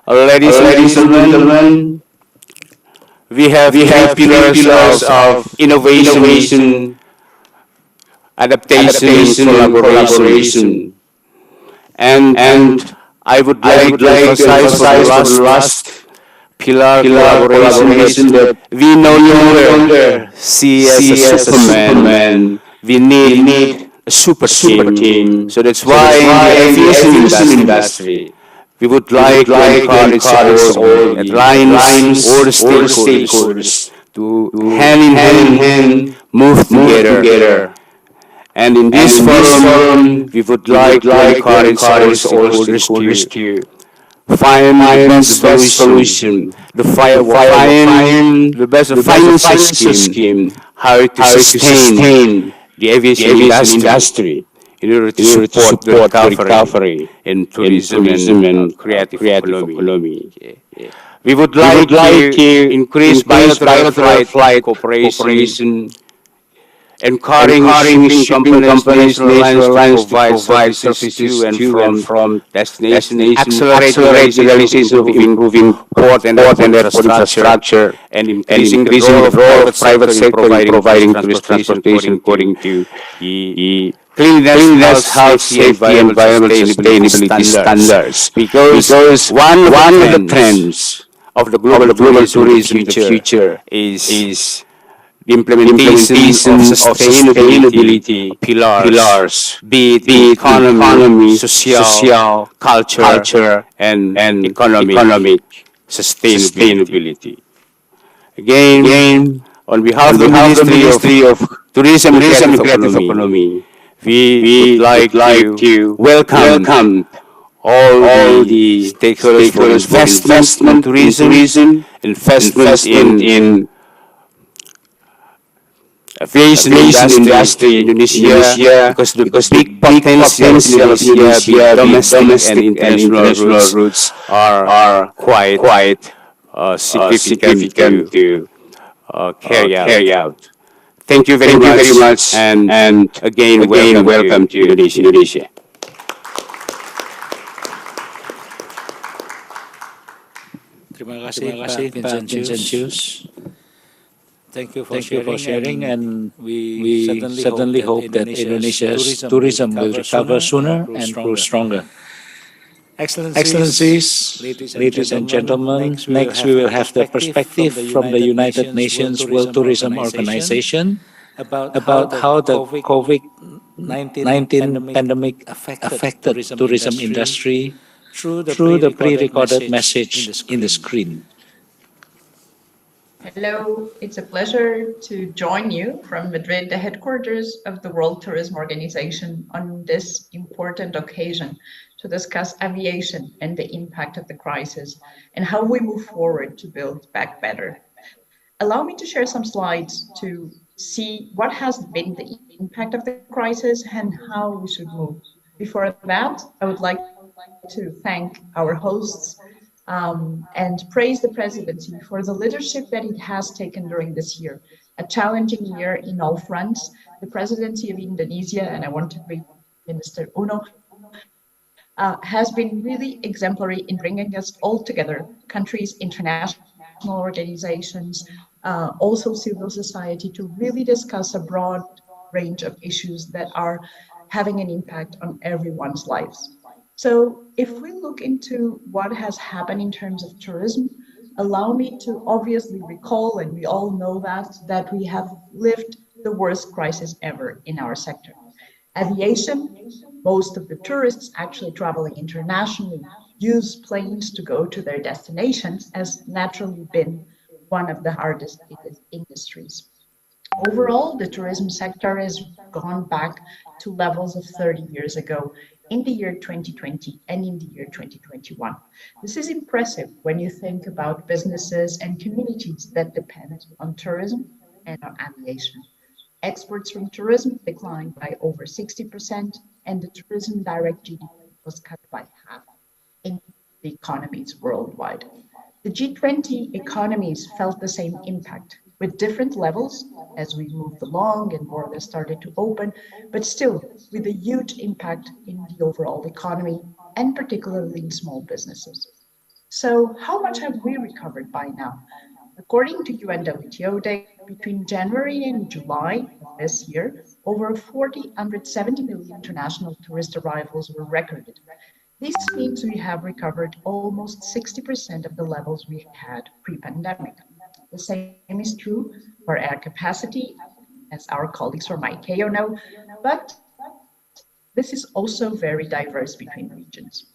Ladies and gentlemen, we have three pillars of innovation, adaptation, collaboration. And I would like to emphasize for the last pillar, collaboration, that we no longer see as a Superman. We need a super team. So that's why in the aviation industry, we would like to encourage all the lines, all the stakeholders to hand in hand move together. And in this forum, we would like to encourage all stakeholders to find the best solution, find the best financial scheme, how to sustain the aviation industry in order to support the recovery in tourism and creative economy. We would like to increase bilateral flight cooperation, encouraging shipping companies, national lines to provide services to and from destination, accelerate the realization of improving port and airport infrastructure, and increasing the role of private sector in providing tourist transportation according to the cleanliness, health, safety, and environmental sustainability standards. Because one of the trends of the global tourism in the future is the implementation of sustainability pillars, be it economy, social, culture, and economic sustainability. Again, on behalf of the Ministry of Tourism and Creative Economy, we would like to welcome all the stakeholders for investment, tourism, investment in aviation industry in Indonesia, because the big potential in Indonesia, domestic and international routes are quite significant to carry out. Thank you very much, and again welcome to Indonesia. Terima kasih Pak Vincent Chius. Thank you for sharing, and we certainly hope that Indonesia's tourism will recover sooner and grow stronger. Excellencies, ladies and gentlemen, next we will have the perspective from the United Nations World Tourism Organization, about how the COVID-19 COVID-19 pandemic pandemic affected affected tourism tourism industry industry through the through the pre-recorded pre-recorded message in the message in the screen. screen. Hello, it's a pleasure to join you from Madrid, the headquarters of the World Tourism Organization, on this important occasion to discuss aviation and the impact of the crisis and how we move forward to build back better. Allow me to share some slides to see what has been the impact of the crisis and how we should move. Before that, I would like to thank our hosts and praise the presidency for the leadership that it has taken during this year, a challenging year in all fronts. The presidency of Indonesia, and I want to greet Minister Uno, has been really exemplary in bringing us all together, countries, international organizations, also civil society, to really discuss a broad range of issues that are having an impact on everyone's lives. So if we look into what has happened in terms of tourism, allow me to obviously recall, and we all know that we have lived the worst crisis ever in our sector. Aviation, most of the tourists actually traveling internationally use planes to go to their destinations, has naturally been one of the hardest industries. Overall, the tourism sector has gone back to levels of 30 years ago in the year 2020 and in the year 2021. This is impressive when you think about businesses and communities that depend on tourism and on aviation. Exports from tourism declined by over 60%, and the tourism direct GDP was cut by half in the economies worldwide. The G20 economies felt the same impact, with different levels as we moved along and borders started to open, but still with a huge impact in the overall economy and particularly in small businesses. So how much have we recovered by now? According to UNWTO data, between January and July of this year, over 170 million international tourist arrivals were recorded. This means we have recovered almost 60% of the levels we had pre-pandemic. The same is true for air capacity, as our colleagues from ICAO know, but this is also very diverse between regions.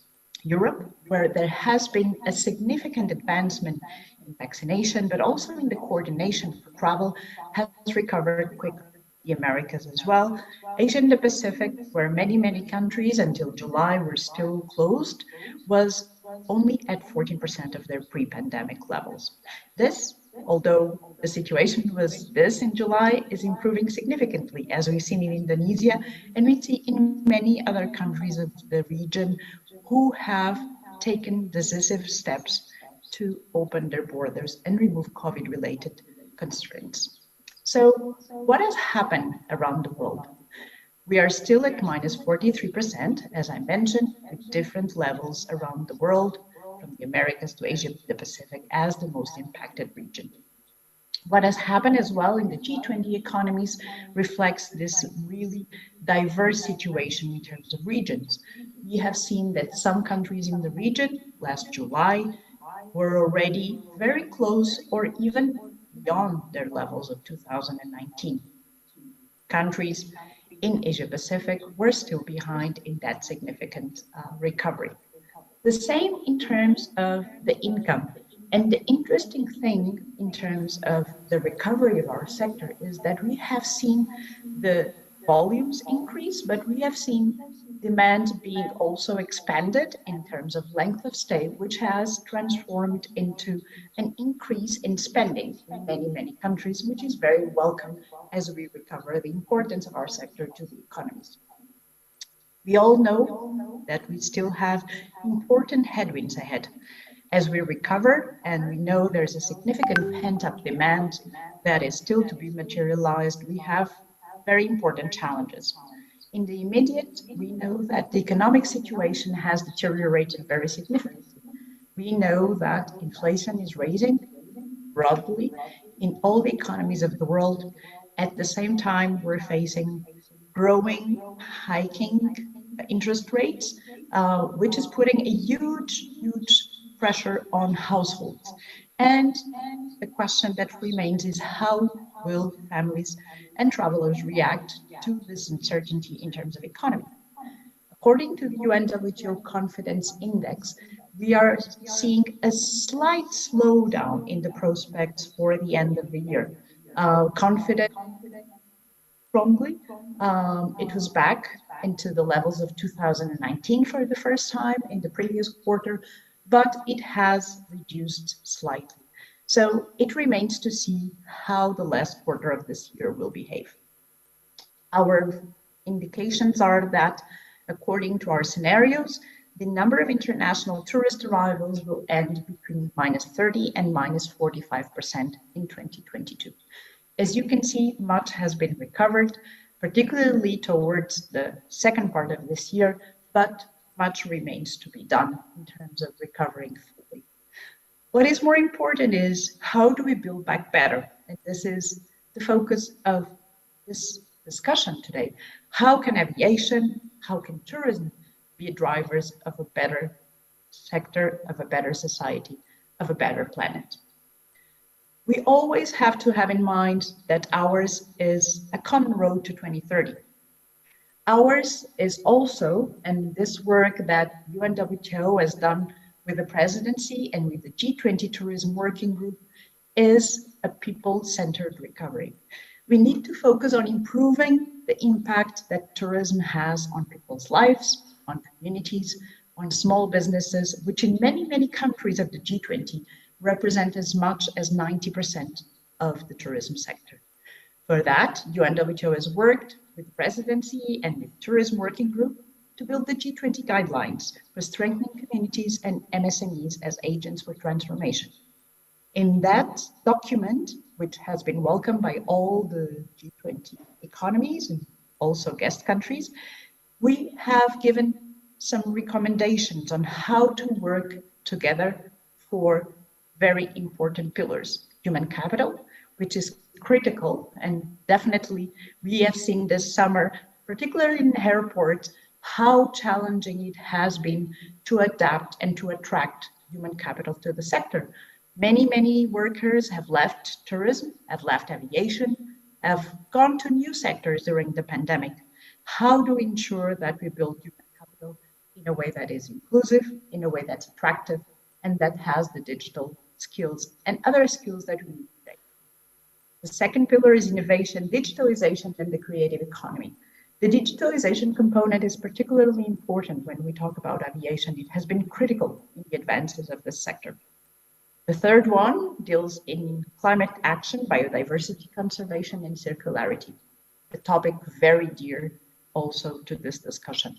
Europe, where there has been a significant advancement in vaccination, but also in the coordination for travel, has recovered quickly. The Americas as well. Asia and the Pacific, where many countries until July were still closed, was only at 14% of their pre-pandemic levels. This, although the situation was this in July, is improving significantly, as we've seen in Indonesia, and we see in many other countries of the region who have taken decisive steps to open their borders and remove COVID-related constraints. So what has happened around the world? We are still at minus 43%, as I mentioned, with different levels around the world, from the Americas to Asia, the Pacific, as the most impacted region. What has happened as well in the G20 economies reflects this really diverse situation in terms of regions. We have seen that some countries in the region last July were already very close or even beyond their levels of 2019. Countries in Asia Pacific were still behind in that significant recovery. The same in terms of the income. And the interesting thing in terms of the recovery of our sector is that we have seen the volumes increase, but we have seen demand being also expanded in terms of length of stay, which has transformed into an increase in spending in many countries, which is very welcome as we recover the importance of our sector to the economies. We all know that we still have important headwinds ahead. As we recover, and we know there's a significant pent-up demand that is still to be materialized, we have very important challenges. In the immediate, we know that the economic situation has deteriorated very significantly. We know that inflation is rising broadly in all the economies of the world. At the same time, we're facing growing, hiking interest rates, which is putting a huge pressure on households. And the question that remains is how will families and travelers react to this uncertainty in terms of economy. According to the UNWTO Confidence Index, we are seeing a slight slowdown in the prospects for the end of the year. Confidence strongly. It was back into the levels of 2019 for the first time in the previous quarter, but it has reduced slightly. So it remains to see how the last quarter of this year will behave. Our indications are that, according to our scenarios, the number of international tourist arrivals will end between -30 and -45% in 2022. As you can see, much has been recovered, particularly towards the second part of this year, but much remains to be done in terms of recovering fully. What is more important is how do we build back better? And this is the focus of this discussion today. How can aviation, how can tourism be drivers of a better sector, of a better society, of a better planet? We always have to have in mind that ours is a common road to 2030. Ours is also, and this work that UNWTO has done with the presidency and with the G20 Tourism Working Group, is a people-centered recovery. We need to focus on improving the impact that tourism has on people's lives, on communities, on small businesses, which in many, many countries of the G20 represent as much as 90% of the tourism sector. For that, UNWTO has worked with the presidency and with the Tourism Working Group to build the G20 guidelines for strengthening communities and MSMEs as agents for transformation. In that document, which has been welcomed by all the G20 economies and also guest countries, we have given some recommendations on how to work together for very important pillars. Human capital, which is critical, and definitely we have seen this summer, particularly in airports, how challenging it has been to adapt and to attract human capital to the sector. Many, many workers have left tourism, have left aviation, have gone to new sectors during the pandemic. How do we ensure that we build human capital in a way that is inclusive, in a way that's attractive, and that has the digital skills and other skills that we need today? The second pillar is innovation, digitalization, and the creative economy. The digitalization component is particularly important when we talk about aviation. It has been critical in the advances of this sector. The third one deals in climate action, biodiversity conservation, and circularity, a topic very dear also to this discussion.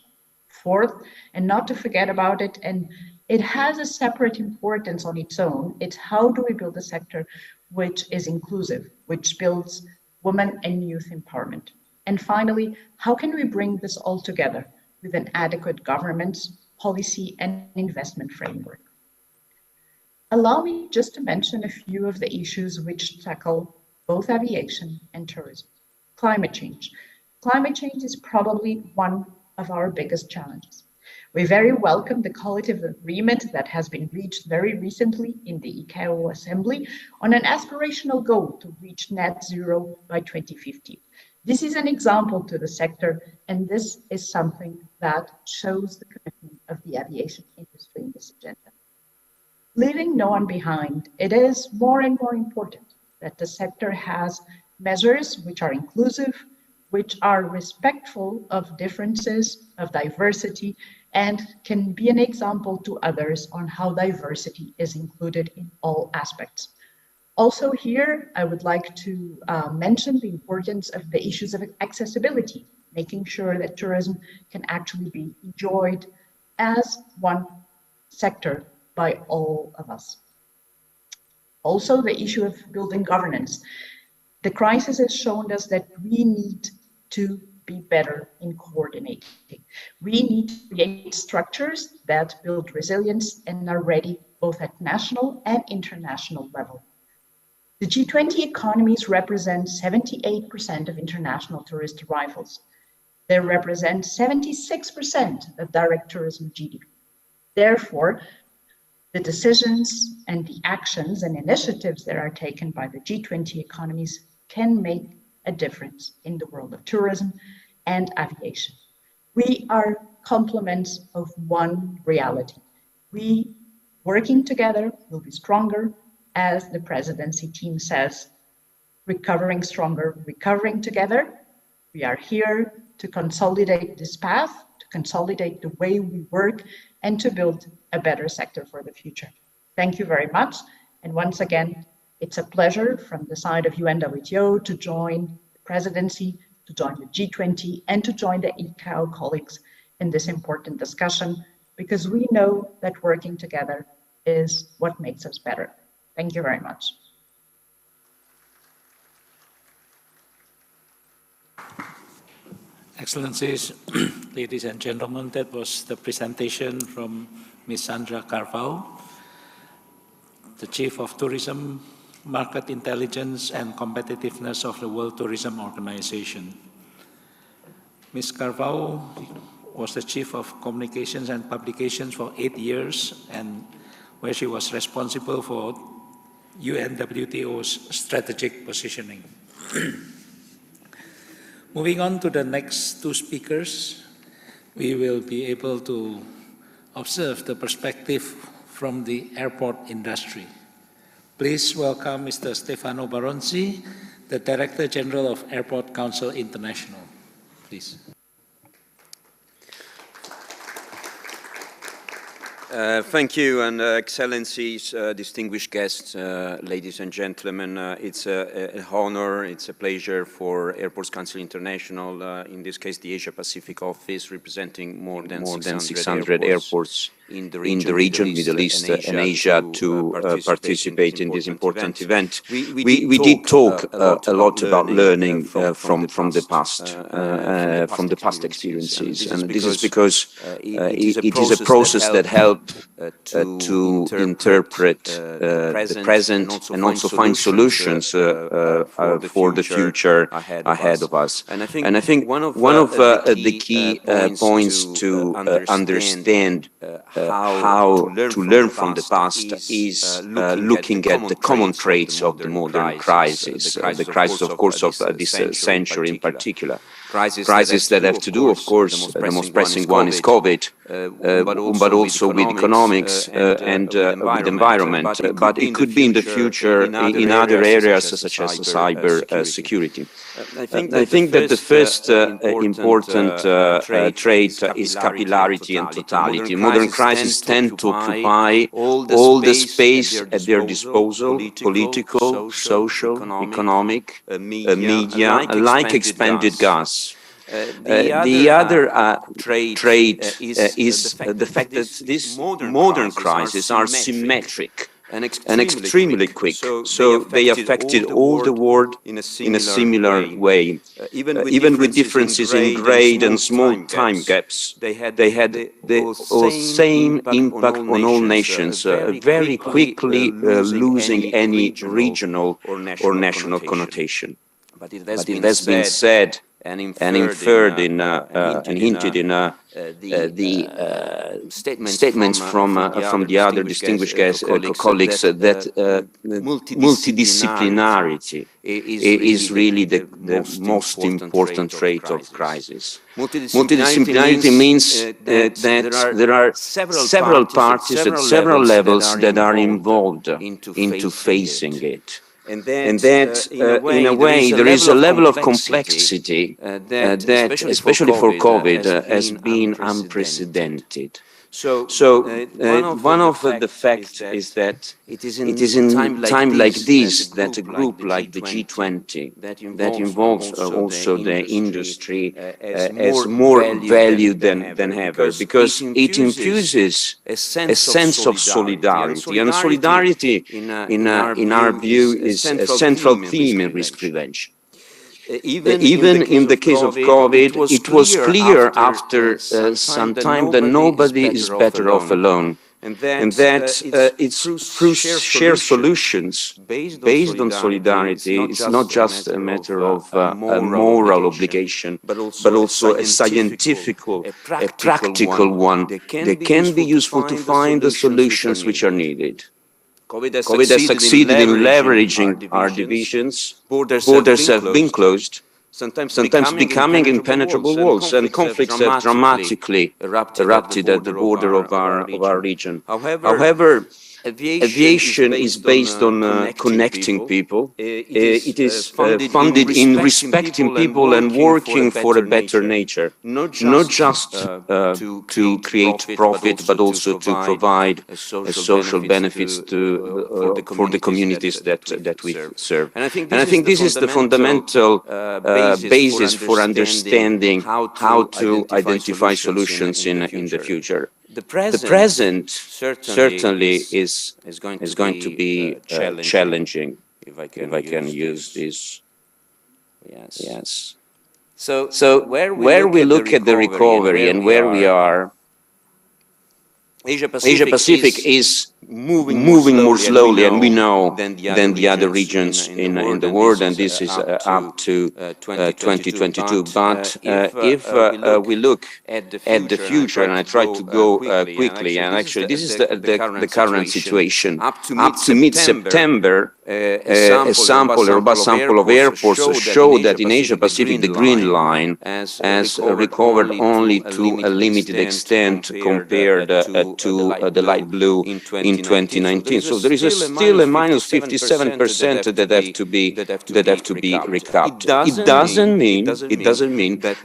Fourth, and not to forget about it, and it has a separate importance on its own, it's how do we build a sector which is inclusive, which builds women and youth empowerment. And finally, how can we bring this all together with an adequate governance, policy, and investment framework? Allow me just to mention a few of the issues which tackle both aviation and tourism. Climate change. Climate change is probably one of our biggest challenges. We very welcome the collective agreement that has been reached very recently in the ICAO Assembly on an aspirational goal to reach net zero by 2050. This is an example to the sector, and this is something that shows the commitment of the aviation industry in this agenda. Leaving no one behind, it is more and more important that the sector has measures which are inclusive, which are respectful of differences, of diversity, and can be an example to others on how diversity is included in all aspects. Also here, I would like to mention the importance of the issues of accessibility, making sure that tourism can actually be enjoyed as one sector by all of us. Also, the issue of building governance. The crisis has shown us that we need to be better in coordinating. We need to create structures that build resilience and are ready both at national and international level. The G20 economies represent 78% of international tourist arrivals. They represent 76% of direct tourism GDP. Therefore, the decisions and the actions and initiatives that are taken by the G20 economies can make a difference in the world of tourism and aviation. We are complements of one reality. We, working together, will be stronger, as the presidency team says, recovering stronger, recovering together. We are here to consolidate this path, to consolidate the way we work, and to build a better sector for the future. Thank you very much. And once again, it's a pleasure from the side of UNWTO to join the presidency, to join the G20, and to join the ICAO colleagues in this important discussion, because we know that working together is what makes us better. Thank you very much. Excellencies, ladies and gentlemen, that was the presentation from Ms. Sandra Carvalho, the Chief of Tourism, Market Intelligence and Competitiveness of the World Tourism Organization. Ms. Carvalho was the Chief of Communications and Publications for 8 years, and where she was responsible for UNWTO's strategic positioning. Moving on to the next two speakers, we will be able to observe the perspective from the airport industry. Please welcome Mr. Stefano Baronzi, the Director General of Airport Council International. Please. Thank you, and Excellencies, distinguished guests, ladies and gentlemen. It's an honor, it's a pleasure for Airports Council International, in this case the Asia-Pacific office, representing more than 600 airports in the region, Middle East, and Asia to participate in this important event. We did talk a lot about learning from the past experiences, and this is because it is a process that helps to interpret the present and also find solutions for the future ahead of us. And I think one of the key points to understand how to learn from the past is looking at the common traits of the modern crisis, the crisis, of course, of this century in particular. Crises that have to do, of course, the most pressing one is COVID, but also with economics and with environment. But it could be in the future in other areas such as cyber security. I think that the first important trait is capillarity and totality. Modern crises tend to occupy all the space at their disposal, political, social, economic, media, like expanded gas. The other trait is the fact that these modern crises are symmetric and extremely quick, so they affected all the world in a similar way. Even with differences in grade and small time gaps, they had the same impact on all nations, very quickly losing any regional or national connotation. But it has been said and inferred and hinted in the statements from the other distinguished guests, colleagues, that multidisciplinarity is really the most important trait of crisis. Multidisciplinarity means that there are several parties at several levels that are involved into facing it. And that, in a way, there is a level of complexity that, especially for COVID, has been unprecedented. So one of the facts is that it is in time like this that a group like the G20, that involves also the industry, has more value than ever, because it infuses a sense of solidarity. And solidarity, in our view, is a central theme in risk prevention. Even in the case of COVID, it was clear after some time that nobody is better off alone, and that it's through shared solutions based on solidarity. It's not just a matter of a moral obligation, but also a scientific, a practical one that can be useful to find the solutions which are needed. COVID has succeeded in leveraging our divisions. Borders have been closed, sometimes becoming impenetrable walls, and conflicts have dramatically erupted at the border of our region. However, aviation is based on connecting people. It is funded in respecting people and working for a better nature, not just to create profit, but also to provide social benefits for the communities that we serve. And I think this is the fundamental basis for understanding how to identify solutions in the future. The present certainly is going to be challenging, if I can use this. Yes. So where we look at the recovery and where we are, Asia Pacific is moving more slowly, and we know, than the other regions in the world, and this is up to 2022. But if we look at the future, and I try to go quickly, and actually this is the current situation. Up to mid-September, a robust sample of airports show that in Asia Pacific the Green Line has recovered only to a limited extent compared to the light blue in 2019. So there is still a minus 57% that have to be recovered. It doesn't mean that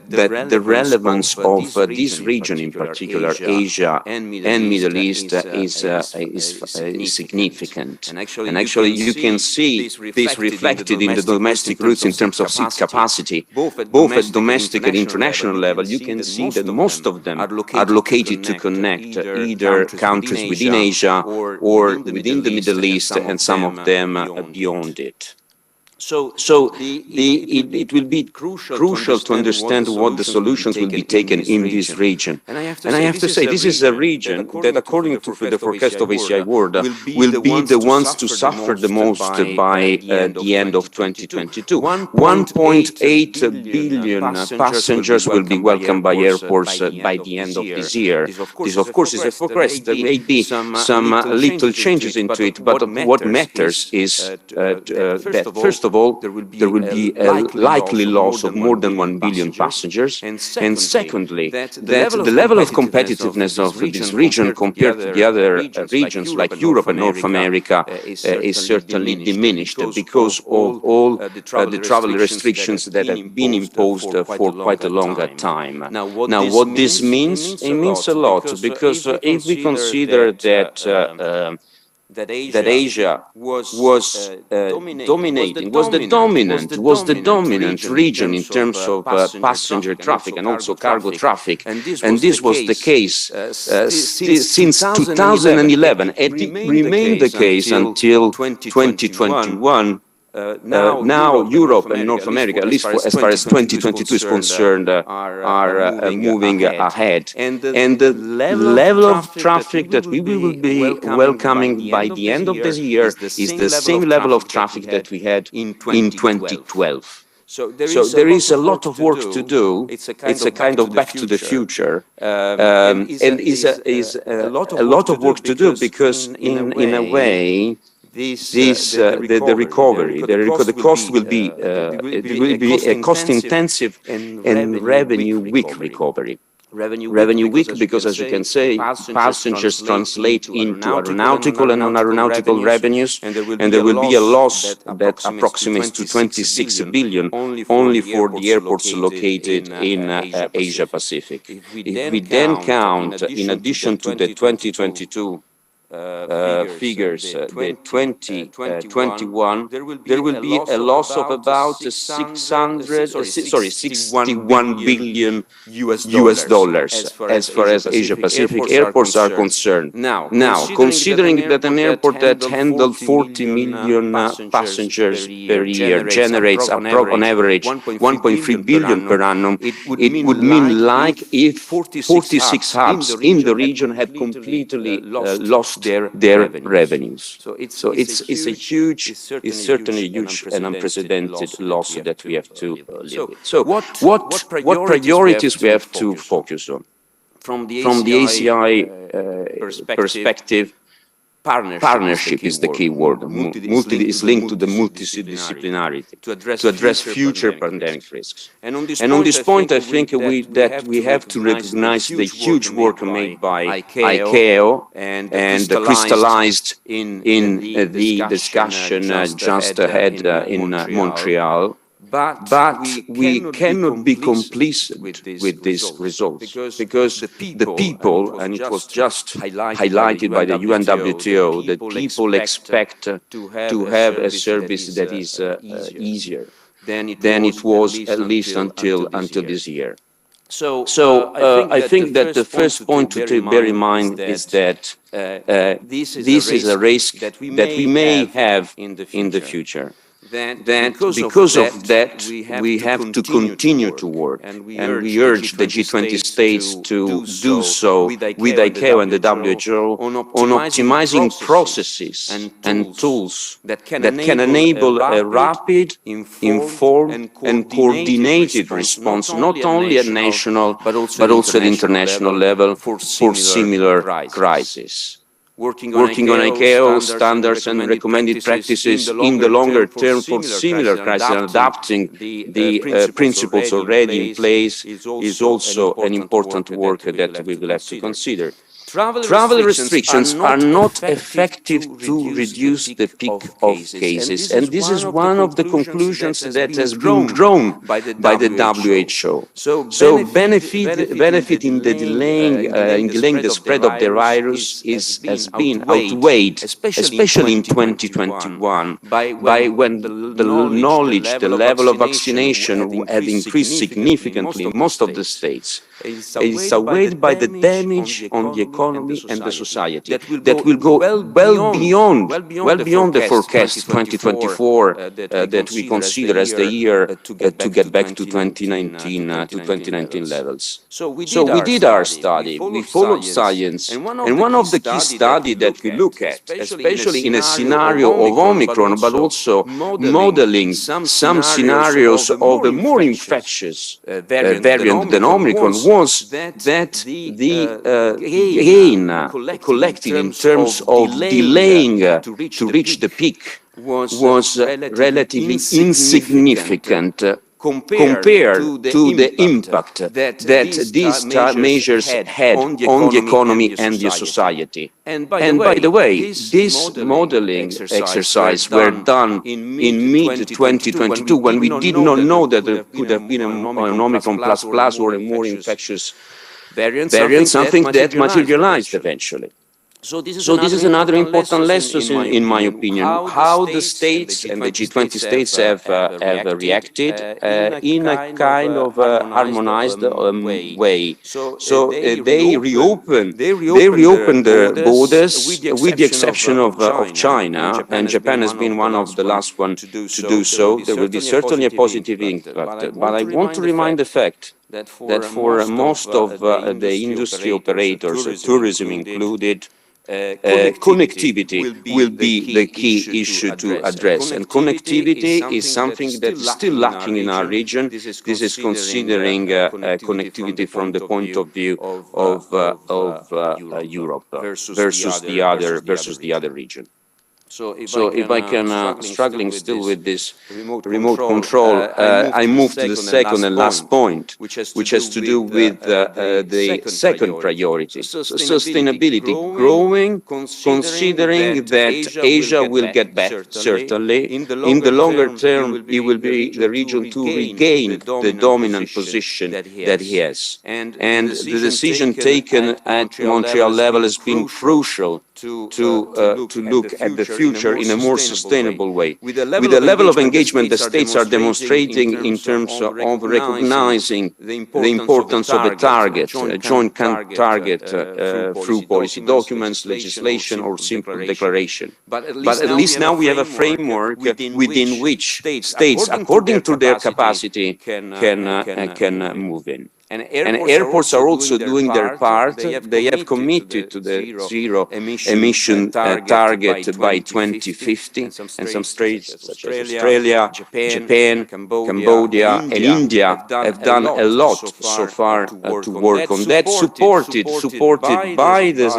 the relevance of this region, in particular Asia and Middle East, is significant. And actually you can see this reflected in the domestic routes in terms of seat capacity, both at domestic and international level. You can see that most of them are located to connect either countries within Asia or within the Middle East, and some of them beyond it. So it will be crucial to understand what the solutions will be taken in this region. And I have to say, this is a region that, according to the forecast of ACI World, will be the ones to suffer the most by the end of 2022. 1.8 billion passengers will be welcomed by airports by the end of this year. This, of course, is a forecast. There may be some little changes into it, but what matters is that, first of all, there will be a likely loss of more than 1 billion passengers, and secondly, that the level of competitiveness of this region compared to the other regions like Europe and North America is certainly diminished because of all the travel restrictions that have been imposed for quite a longer time. Now, what this means? It means a lot, because if we consider that Asia was the dominant region in terms of passenger traffic and also cargo traffic, and this was the case since 2011, and it remained the case until 2021. Now Europe and North America, at least as far as 2022 is concerned, are moving ahead. And the level of traffic that we will be welcoming by the end of this year is the same level of traffic that we had in 2012. So there is a lot of work to do. It's a kind of back to the future, and is a lot of work to do, because in a way, the recovery, the cost will be a cost-intensive and revenue-weak recovery. Revenue weak because, as you can say, passengers translate into aeronautical and non-aeronautical revenues, and there will be a loss that approximates to 26 billion only for the airports located in Asia Pacific. If we then count, in addition to the 2022 figures, the 2021, there will be a loss of about $61 billion as far as Asia Pacific airports are concerned. Now, considering that an airport that handled 40 million passengers per year generates on average 1.3 billion per annum, it would mean like if 46 hubs in the region had completely lost their revenues. So it's certainly a huge and unprecedented loss that we have to live with. So what priorities we have to focus on? From the ACI perspective, Partnership is the key word. Multi is linked to the multidisciplinarity to address future pandemic risks. And on this point, I think that we have to recognize the huge work made by ICAO and crystallized in the discussion just ahead in Montreal. But we cannot be complacent with these results because the people, and it was just highlighted by the UNWTO, that people expect to have a service that is easier than it was at least until this year. So I think that the first point to bear in mind is that this is a risk that we may have in the future. That because of that, we have to continue to work, and we urge the G20 states to do so with ICAO and the WHO on optimizing processes and tools that can enable a rapid, informed and coordinated response, not only at national but also at international level for similar crises. Working on ICAO standards and recommended practices in the longer term for similar crises and adapting the principles already in place is also an important work that we will have to consider. Travel restrictions are not effective to reduce the peak of cases, and this is one of the conclusions that has been drawn by the WHO. So benefit in delaying the spread of the virus has been outweighed, especially in 2021, by when the knowledge, the level of vaccination had increased significantly in most of the states. It's outweighed by the damage on the economy and the society that will go well beyond the forecast 2024 that we consider as the year to get back to 2019 levels. So we did our study, we followed science, and one of the key studies that we look at, especially in a scenario of Omicron, but also modeling some scenarios of a more infectious variant than Omicron, was that the gain collected in terms of delaying to reach the peak was relatively insignificant compared to the impact that these measures had on the economy and the society. And by the way, this modeling exercise were done in mid-2022 when we did not know that there could have been an Omicron plus or a more infectious variant, something that materialized eventually. So this is another important lesson, in my opinion, how the states and the G20 states have reacted in a kind of harmonized way. So they reopened the borders, with the exception of China, and Japan has been one of the last ones to do so. There will be certainly a positive impact, but I want to remind the fact that for most of the industry operators, tourism included, connectivity will be the key issue to address, and connectivity is something that is still lacking in our region. This is considering connectivity from the point of view of Europe versus the other region. So if I can, struggling still with this remote control, I move to the second and last point, which has to do with the second priority, sustainability, growing, considering that Asia will get better, certainly. In the longer term, it will be the region to regain the dominant position that he has. And the decision taken at Montreal level has been crucial to look at the future in a more sustainable way. With the level of engagement the states are demonstrating in terms of recognizing the importance of a target, a joint target through policy documents, legislation, or simple declaration. But at least now we have a framework within which states, according to their capacity, can move in. And airports are also doing their part. They have committed to the zero emission target by 2050, and some states such as Australia, Japan, Cambodia, and India have done a lot so far to work on that, supported by the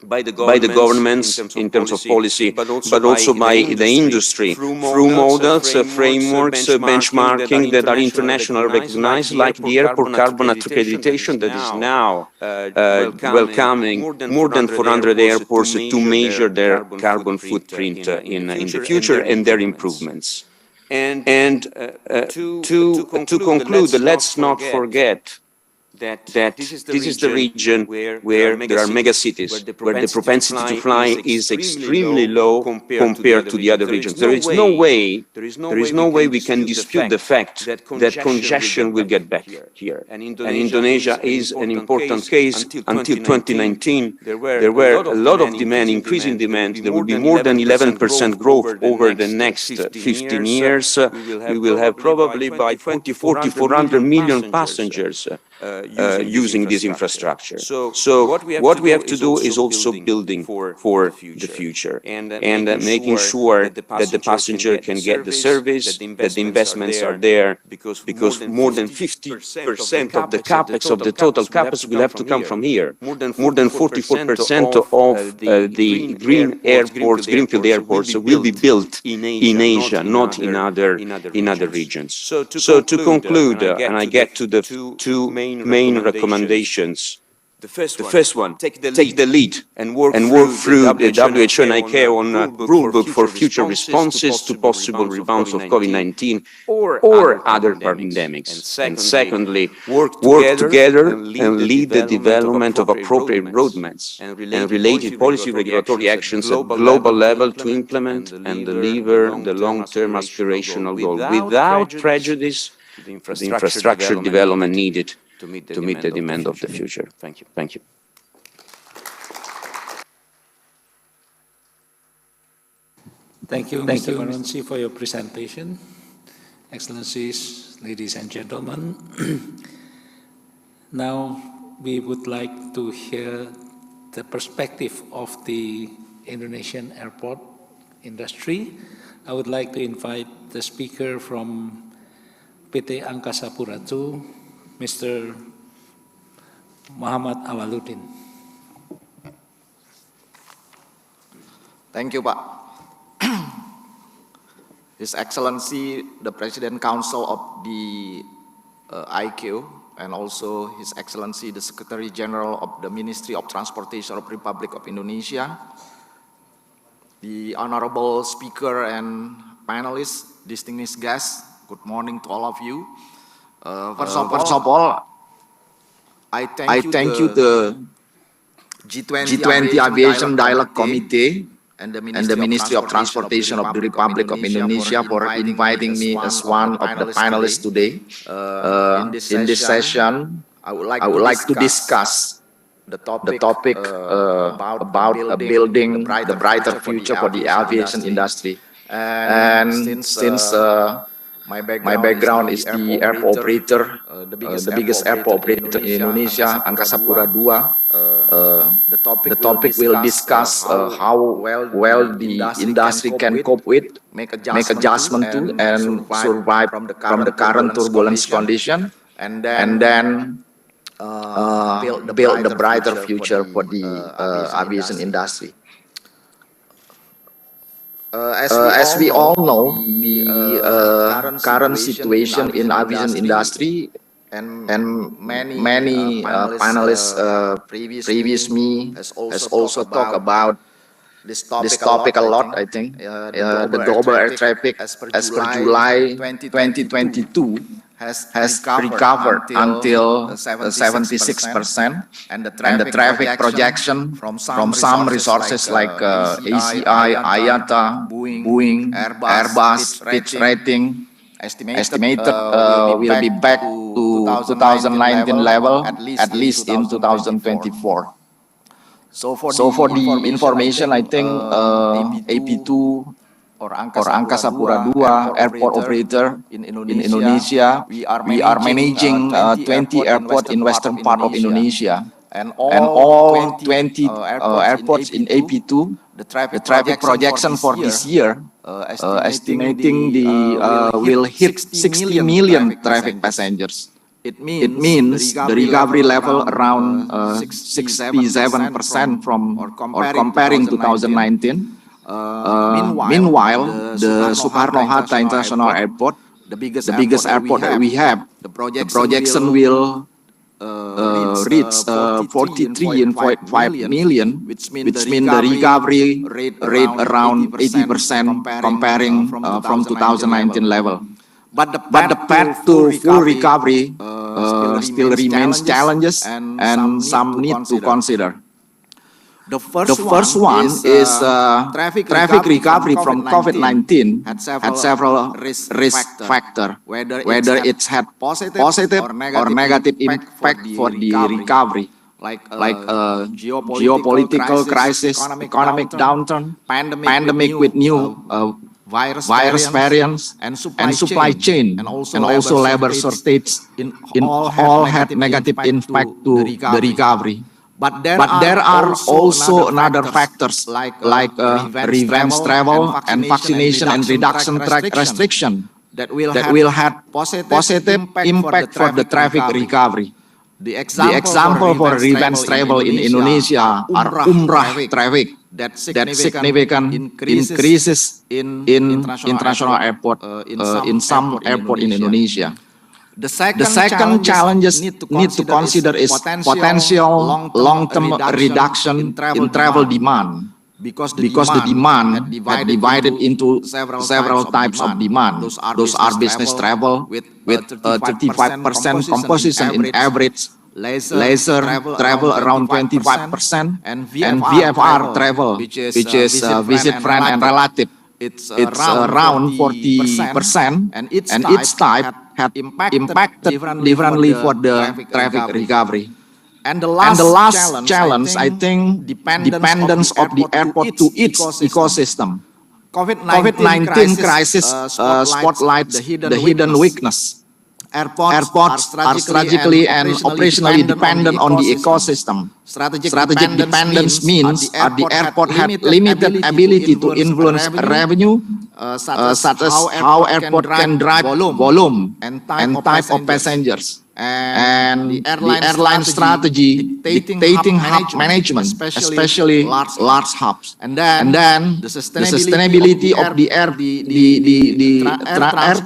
by the governments in terms of policy, but also by the industry through models, frameworks, benchmarking that are internationally recognized, like the airport carbon accreditation that is now welcoming more than 400 airports to measure their carbon footprint in the future and their improvements. And to conclude, let's not forget that this is the region where there are megacities, where the propensity to fly is extremely low compared to the other regions. There is no way we can dispute the fact that congestion will get back here. And Indonesia is an important case. Until 2019, there were a lot of demand, increasing demand. There will be more than 11% growth over the next 15 years. We will have probably by 2040, 400 million passengers using this infrastructure. So what we have to do is also building for the future and making sure that the passenger can get the service, that the investments are there, because more than 50% of the capex, of the total capex, will have to come from here. More than 44% of the green airports, greenfield airports, will be built in Asia, not in other regions. So to conclude, and I get to the two main recommendations. The first one, take the lead and work through the WHO and ICAO on a rule book for future responses to possible rebounds of COVID-19 or other pandemics. And secondly, work together and lead the development of appropriate roadmaps and related policy regulatory actions at global level to implement and deliver the long-term aspirational goal without prejudice the infrastructure development needed to meet the demand of the future. Thank you. Thank you. Thank you, Mr. Maronsi, for your presentation. Excellencies, ladies and gentlemen, now we would like to hear the perspective of the Indonesian airport industry. I would like to invite the speaker from PT Angkasa Pura II, Mr. Muhammad Awaluddin. Thank you, Pak. His Excellency, the President Council of the ICAO, and also His Excellency, the Secretary General of the Ministry of Transportation of Republic of Indonesia, the Honorable Speaker and panelists, distinguished guests, good morning to all of you. First of all, I thank you the G20 Aviation Dialogue Committee and the Ministry of Transportation of the Republic of Indonesia for inviting me as one of the panelists today. In this session, I would like to discuss the topic about building the brighter future for the aviation industry. And since my background is the airport operator, the biggest airport operator in Indonesia, Angkasa Pura II. The topic will discuss how well the industry can cope with, make adjustment to, and survive from the current turbulence condition, and then build the brighter future for the aviation industry. As we all know, the current situation in aviation industry, and many panelists previous me has also talked about this topic a lot. I think the global air traffic as per July 2022 has recovered until 76%, and the traffic projection from some resources like ACI, IATA, Boeing, Airbus, Fitch Rating estimated will be back to 2019 level at least in 2024. So for the information, I think AP2 or Angkasa Pura II airport operator in Indonesia, we are managing 20 airports in western part of Indonesia, and all 20 airports in AP2, the traffic projection for this year, estimating will hit 60 million traffic passengers It means the recovery level around 67% from or comparing 2019. Meanwhile, the Soekarno-Hatta International Airport, the biggest airport that we have, the projection will reach 43.5 million, which means the recovery rate around 80% comparing from 2019 level. But the path to full recovery still remains challenges and some need to consider. The first one is traffic recovery from COVID-19 had several risk factors, whether it's had positive or negative impact for the recovery, like geopolitical crisis, economic downturn, pandemic with new virus variants, and supply chain, and also labor shortage in all had negative impact to the recovery. But there are also another factors like revenge travel and vaccination and reduction restriction that will have positive impact for the traffic recovery. The example for revenge travel in Indonesia are Umrah traffic that significant increases in international airport in some airport in Indonesia. The second challenges need to consider is potential long-term reduction in travel demand, because the demand had divided into several types of demand. Those are business travel with 35% composition in average, leisure travel around 25%, and VFR travel, which is visit friend and relative. It's around 40%, and each type had impacted differently for the traffic recovery. And the last challenge, I think, dependence of the airport to its ecosystem. COVID-19 crisis spotlights the hidden weakness. Airports are strategically and operationally dependent on the ecosystem. Strategic dependence means the airport had limited ability to influence revenue, such as how airport can drive volume and type of passengers. And the airline strategy dictating hub management, especially large hubs. And then the sustainability of the air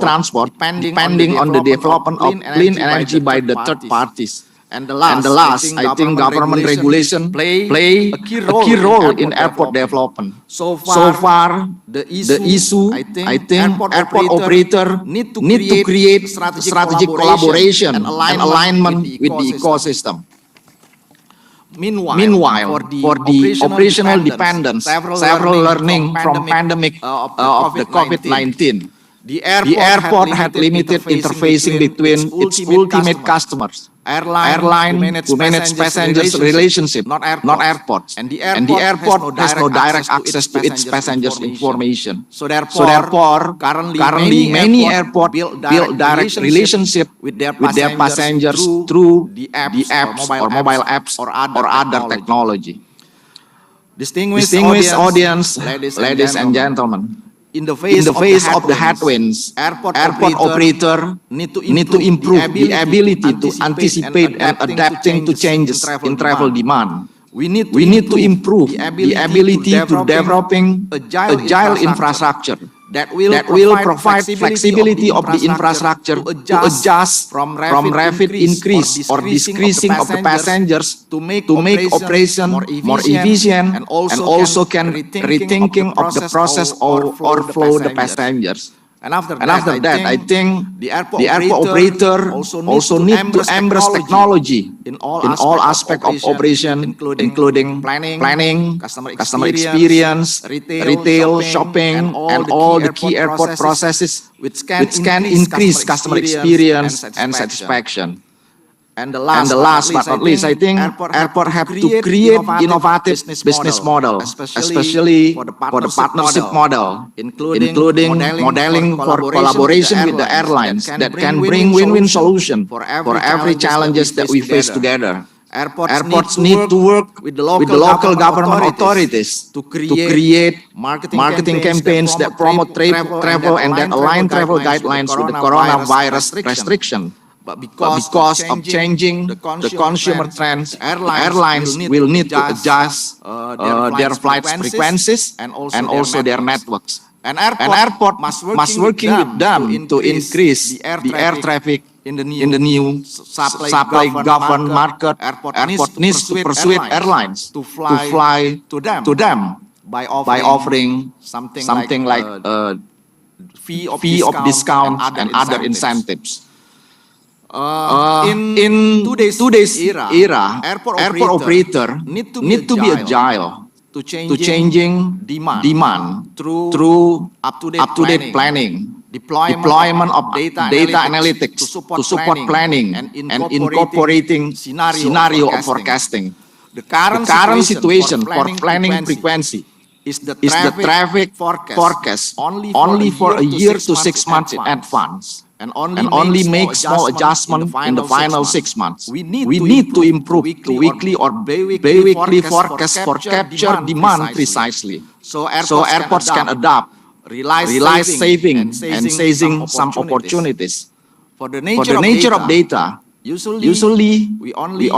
transport depending on the development of clean energy by the third parties. And the last, I think government regulation play a key role in airport development. So far, the issue, I think airport operator need to create strategic collaboration and alignment with the ecosystem. Meanwhile, for the operational dependence, several learning from pandemic of the COVID-19. The airport had limited interfacing between its ultimate customers, airline who manage passengers' relationship, not airports. And the airport has no direct access to its passengers' information. So therefore, currently many airports build direct relationship with their passengers through the apps or mobile apps or other technology. Distinguished audience, ladies and gentlemen. In the face of the headwinds, airport operator need to improve the ability to anticipate and adapting to changes in travel demand. We need to improve the ability to developing agile infrastructure that will provide flexibility of the infrastructure to adjust from rapid increase or decreasing of the passengers to make operation more efficient, and also can rethinking of the process or flow the passengers. And after that, I think the airport operator also need to embrace technology in all aspects of operation, including planning, customer experience, retail, shopping, and all the key airport processes which can increase customer experience and satisfaction. And the last but not least, I think airport have to create innovative business model, especially for the partnership model, including modeling for collaboration with the airlines that can bring win-win solution for every challenges that we face together. Airports need to work with the local government authorities to create marketing campaigns that promote travel and that align travel guidelines with the coronavirus restriction. But because of changing the consumer trends, airlines will need to adjust their flight frequencies and also their networks. An airport must working with them to increase the air traffic in the new supply-governed market. Airport needs to persuade airlines to fly to them by offering something like fee of discount and other incentives. In today's era, airport operator need to be agile to changing demand through up-to-date planning, deployment of data analytics to support planning and incorporating scenario of forecasting. The current situation for planning frequency is the traffic forecast only for a year to 6 months in advance, and only make small adjustment in the final 6 months. We need to improve the weekly or bi-weekly forecast for capture demand precisely, so airports can adapt, realize saving and seizing some opportunities. For the nature of data, usually we only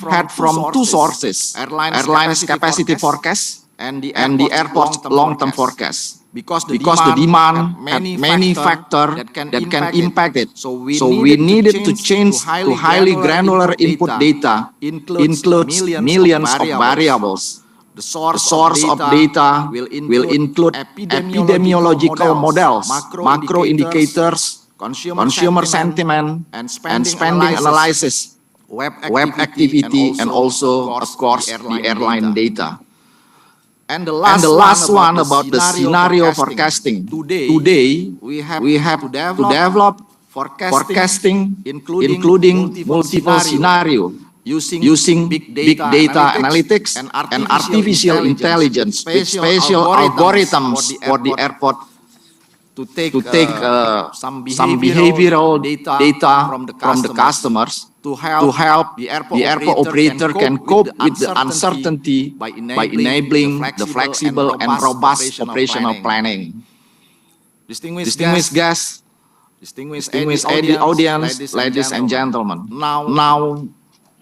had from two sources: airlines capacity forecast and the airport's long-term forecast. Because the demand had many factors that can impact it. So we needed to change to highly granular input data, includes millions of variables. The source of data will include epidemiological models, macro indicators, consumer sentiment, and spending analysis, web activity, and also, of course, the airline data. And the last one about the scenario forecasting. Today, we have to develop forecasting including multiple scenario using big data analytics and artificial intelligence with special algorithms for the airport to take some behavioral data from the customers to help the airport operator can cope with the uncertainty by enabling the flexible and robust operational planning. Distinguished guests, distinguished audience, ladies and gentlemen, now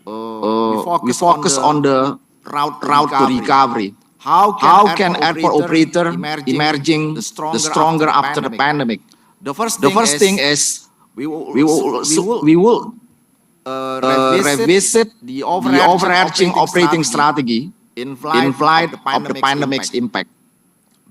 we focus on the route to recovery. How can airport operator emerging the stronger after the pandemic? The first thing is we will revisit the overarching operating strategy in light of the pandemic's impact.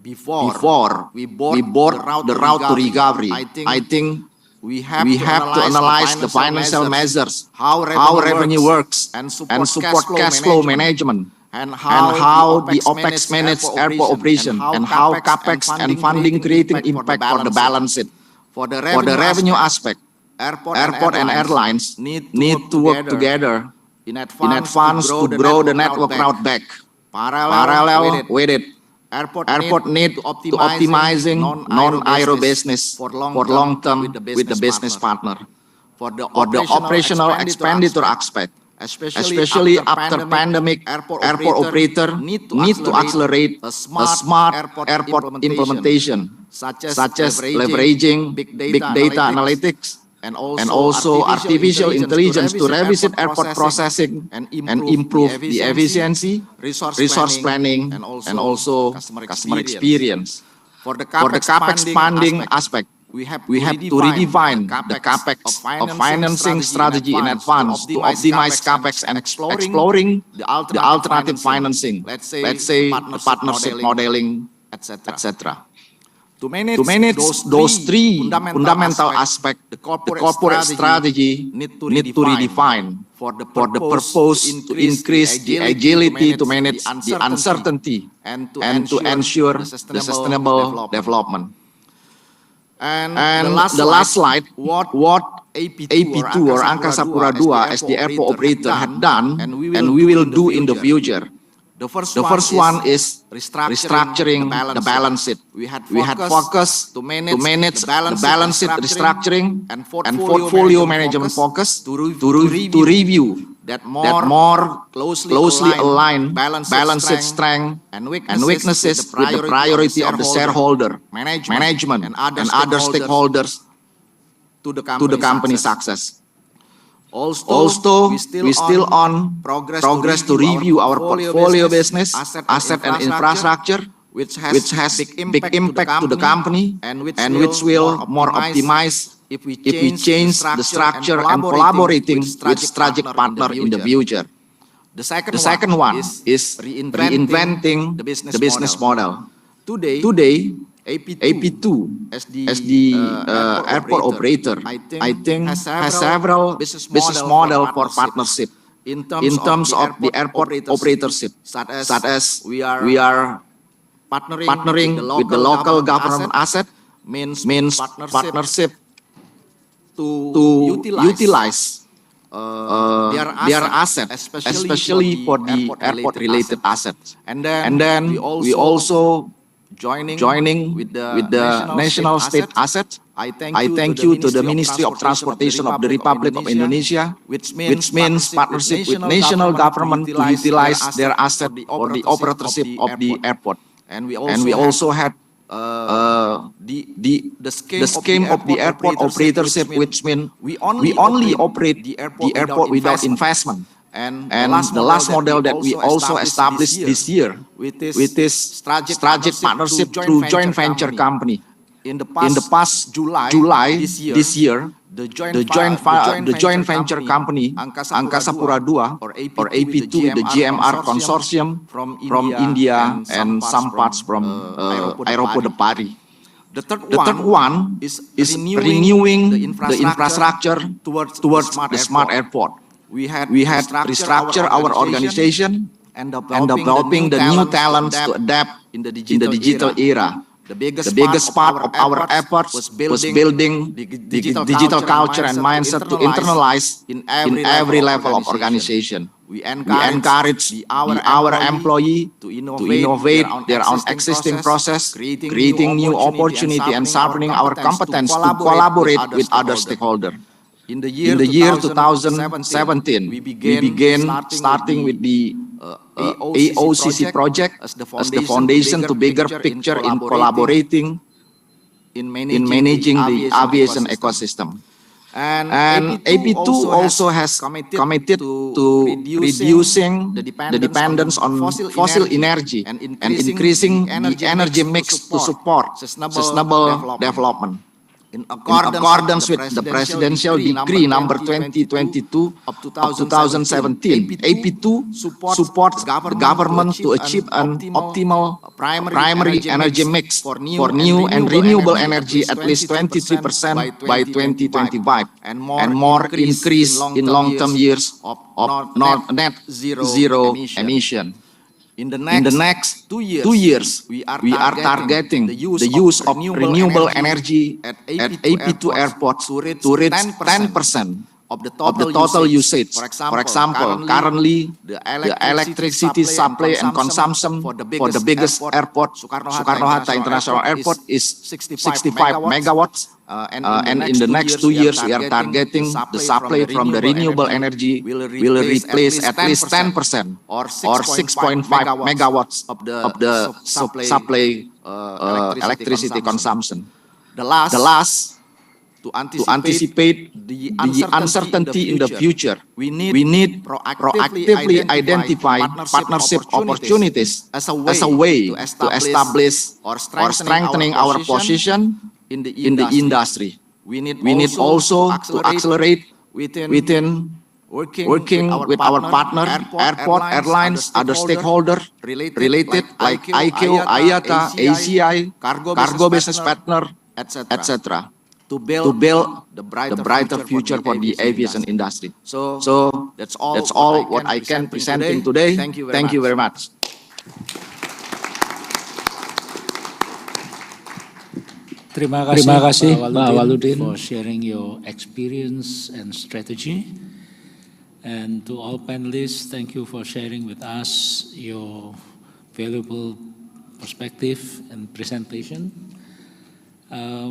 Before we board the route to recovery, I think we have to analyze the financial measures, how revenue works, and support cash flow management, and how the OPEX manage airport operation, and how CAPEX and funding creating impact for the balance sheet. For the revenue aspect, airport and airlines need to work together in advance to grow the network route back. Parallel with it, airport need to optimizing non-aero business for long term with the business partner. For the operational expenditure aspect, especially after pandemic, airport operator need to accelerate a smart airport implementation, such as leveraging big data analytics and also artificial intelligence to revisit airport processing and improve the efficiency, resource planning, and also customer experience. For the CAPEX funding aspect, we have to redefine the CAPEX of financing strategy in advance to optimize CAPEX and exploring the alternative financing, let's say partnership modeling, etc. To manage those three fundamental aspects, the corporate strategy need to redefine for the purpose to increase the agility to manage the uncertainty and to ensure the sustainable development. And the last slide, what AP2 or Angkasa Pura II as the airport operator had done and we will do in the future. The first one is restructuring the balance sheet. We had focus to manage the balance sheet restructuring and portfolio management focus to review that more closely align balance sheet strength and weaknesses with the priority of the shareholder, management, and other stakeholders to the company success. Also, we still on progress to review our portfolio business, asset and infrastructure, which has big impact to the company and which will more optimize if we change the structure and collaborating with strategic partner in the future. The second one is reinventing the business model. Today, AP2 as the airport operator, I think has several business model for partnership in terms of the airport operatorship, such as we are partnering with the local government asset, means partnership to utilize their asset, especially for the airport-related assets. And then we also joining with the national state asset. I thank you to the Ministry of Transportation of the Republic of Indonesia, which means partnership with national government to utilize their asset for the operatorship of the airport. And we also had the scheme of the airport operatorship, which means we only operate the airport without investment. And the last model that we also established this year with this strategic partnership through joint venture company. In the past July this year, the joint venture company Angkasa Pura II or AP2, the GMR consortium from India and some parts from Aeropo de Paris. The third one is renewing the infrastructure towards the smart airport. We had restructured our organization and developing the new talents to adapt in the digital era. The biggest part of our efforts was building the digital culture and mindset to internalize in every level of organization. We encourage our employee to innovate their own existing process, creating new opportunity and sharpening our competence to collaborate with other stakeholders. In the year 2017, we began starting with the AOCC project as the foundation to bigger picture in collaborating in managing the aviation ecosystem. And AP2 also has committed to reducing the dependence on fossil energy and increasing the energy mix to support sustainable development. In accordance with the Presidential Decree number 2022 of 2017, AP2 supports the government to achieve an optimal primary energy mix for new and renewable energy at least 23% by 2025, and more increase in long-term years of net zero emission. In the next 2 years, we are targeting the use of renewable energy at AP2 airports to reach 10% of the total usage. For example, currently the electricity supply and consumption for the biggest airport, Soekarno-Hatta International Airport, is 65 megawatts. And in the next 2 years, we are targeting the supply from the renewable energy will replace at least 10% or 6.5 megawatts of the supply electricity consumption. The last, to anticipate the uncertainty in the future, we need proactively identify partnership opportunities as a way to establish or strengthening our position in the industry. We need also to accelerate within working with our partner, airport, airlines, other stakeholders related like ICAO, IATA, ACI, cargo business partner, etc. To build the brighter future for the aviation industry. So that's all what I can presenting today. Thank you very much. Terima kasih Pak Waludin for sharing your experience and strategy. And to all panelists, thank you for sharing with us your valuable perspective and presentation.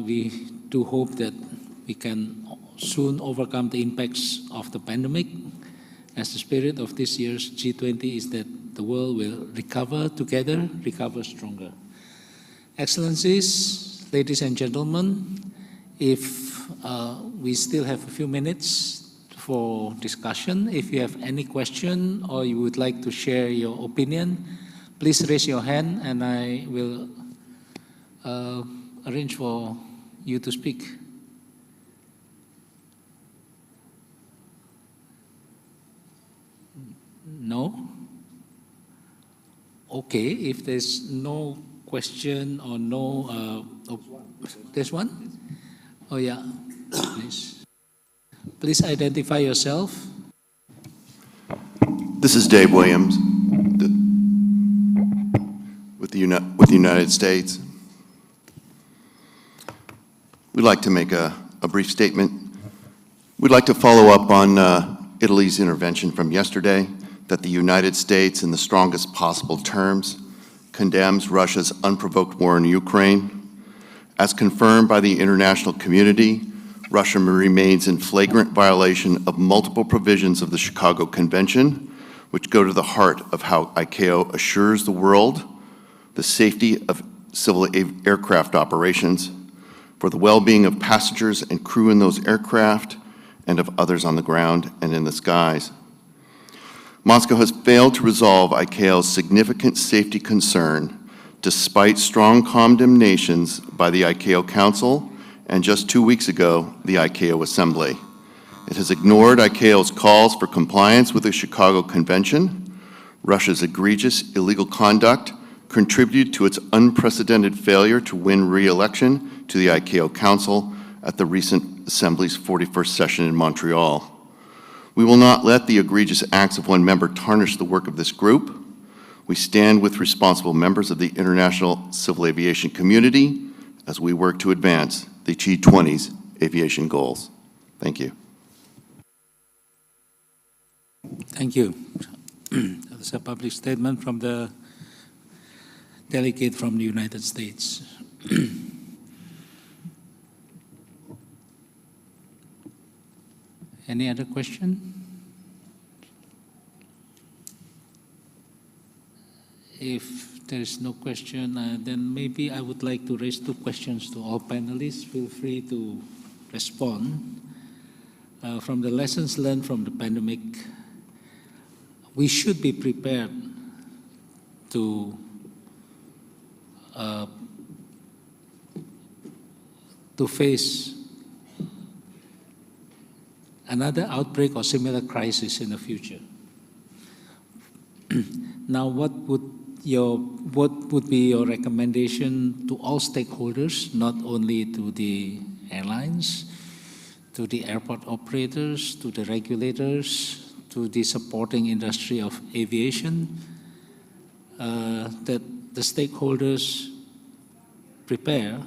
We do hope that we can soon overcome the impacts of the pandemic, as the spirit of this year's G20 is that the world will recover together, recover stronger. Excellencies, ladies and gentlemen, if we still have a few minutes for discussion. If you have any question or you would like to share your opinion, please raise your hand and I will arrange for you to speak. No? Okay, if there's no question or no, there's one? Oh yeah, please. Please identify yourself. This is Dave Williams with the United States. We'd like to make a brief statement. We'd like to follow up on Italy's intervention from yesterday, that the United States, in the strongest possible terms, condemns Russia's unprovoked war in Ukraine. As confirmed by the international community, Russia remains in flagrant violation of multiple provisions of the Chicago Convention, which go to the heart of how ICAO assures the world the safety of civil aircraft operations, for the well-being of passengers and crew in those aircraft, and of others on the ground and in the skies. Moscow has failed to resolve ICAO's significant safety concern, despite strong condemnations by the ICAO Council and just 2 weeks ago, the ICAO Assembly. It has ignored ICAO's calls for compliance with the Chicago Convention. Russia's egregious illegal conduct contributed to its unprecedented failure to win re-election to the ICAO Council at the recent Assembly's 41st session in Montreal. We will not let the egregious acts of one member tarnish the work of this group. We stand with responsible members of the international civil aviation community as we work to advance the G20's aviation goals. Thank you. Thank you. That was a public statement from the delegate from the United States. Any other question? If there is no question, then maybe I would like to raise 2 questions to all panelists. Feel free to respond. From the lessons learned from the pandemic, we should be prepared to face another outbreak or similar crisis in the future. Now, what would be your recommendation to all stakeholders, not only to the airlines, to the airport operators, to the regulators, to the supporting industry of aviation, that the stakeholders prepare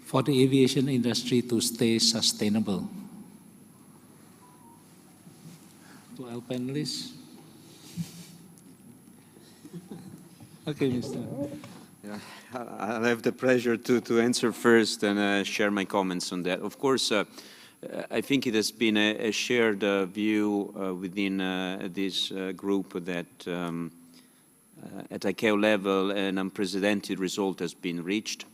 for the aviation industry to stay sustainable? To our panelists. Okay, Mr. Yeah, I'll have the pleasure to answer first and share my comments on that. Of course, I think it has been a shared view within this group that at ICAO level an unprecedented result has been reached.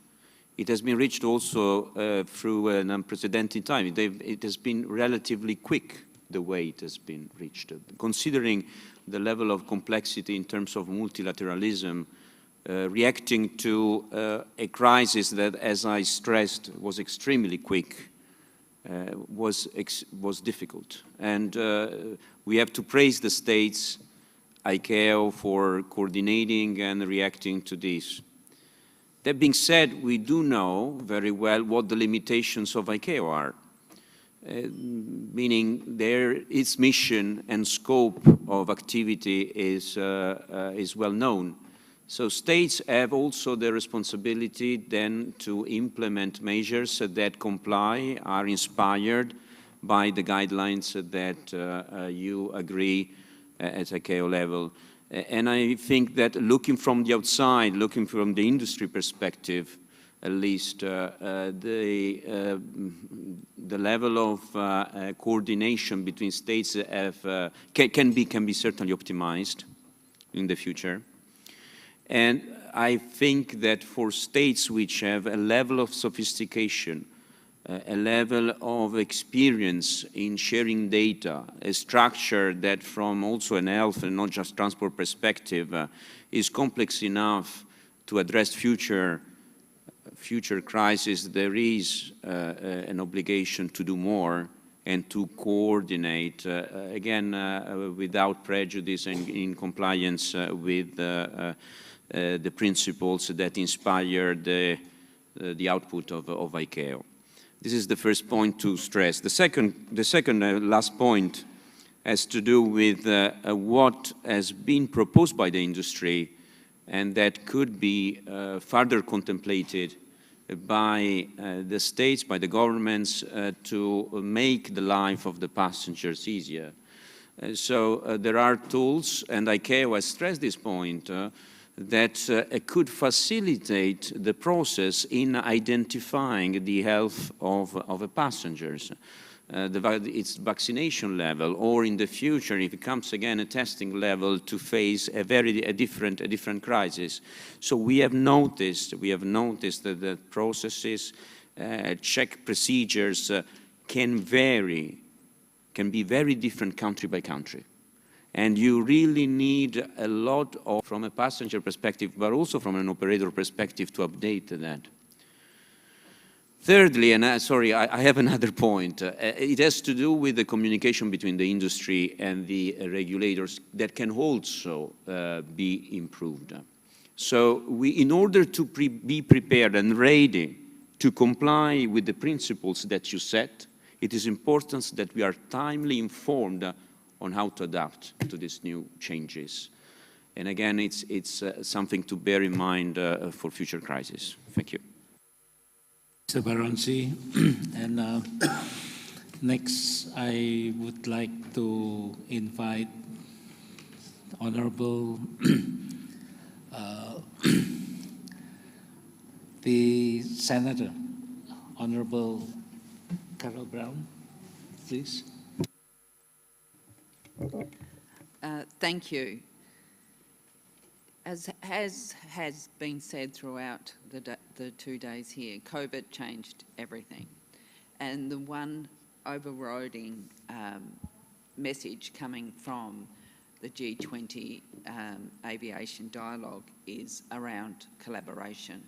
It has been reached also through an unprecedented time. It has been relatively quick, the way it has been reached. Considering the level of complexity in terms of multilateralism, reacting to a crisis that, as I stressed, was extremely quick, was difficult. And we have to praise the states, ICAO, for coordinating and reacting to this. That being said, we do know very well what the limitations of ICAO are. Meaning its mission and scope of activity is well known. So states have also the responsibility then to implement measures that comply, are inspired by the guidelines that you agree at ICAO level. And I think that looking from the outside, looking from the industry perspective, at least the level of coordination between states can be certainly optimized in the future. And I think that for states which have a level of sophistication a level of experience in sharing data, a structure that from also an health and not just transport perspective is complex enough to address future crises. There is an obligation to do more and to coordinate, again, without prejudice and in compliance with the principles that inspire the output of ICAO. This is the first point to stress. The second last point has to do with what has been proposed by the industry and that could be further contemplated by the states, by the governments, to make the life of the passengers easier. So there are tools, and ICAO has stressed this point, that could facilitate the process in identifying the health of the passengers. Its vaccination level, or in the future, if it comes again a testing level to face a different crisis. So we have noticed that the processes, check procedures can be very different country by country. And you really need a lot of, from a passenger perspective, but also from an operator perspective, to update that. Thirdly, and sorry, I have another point. It has to do with the communication between the industry and the regulators that can also be improved. So in order to be prepared and ready to comply with the principles that you set, it is important that we are timely informed on how to adapt to these new changes. And again, it's something to bear in mind for future crises. Thank you. Mr. Baronsi, and next I would like to invite Honorable the Senator, Honorable Carol Brown, please. Thank you. As has been said throughout the 2 days here, COVID changed everything. And the one overriding message coming from the G20 Aviation Dialogue is around collaboration.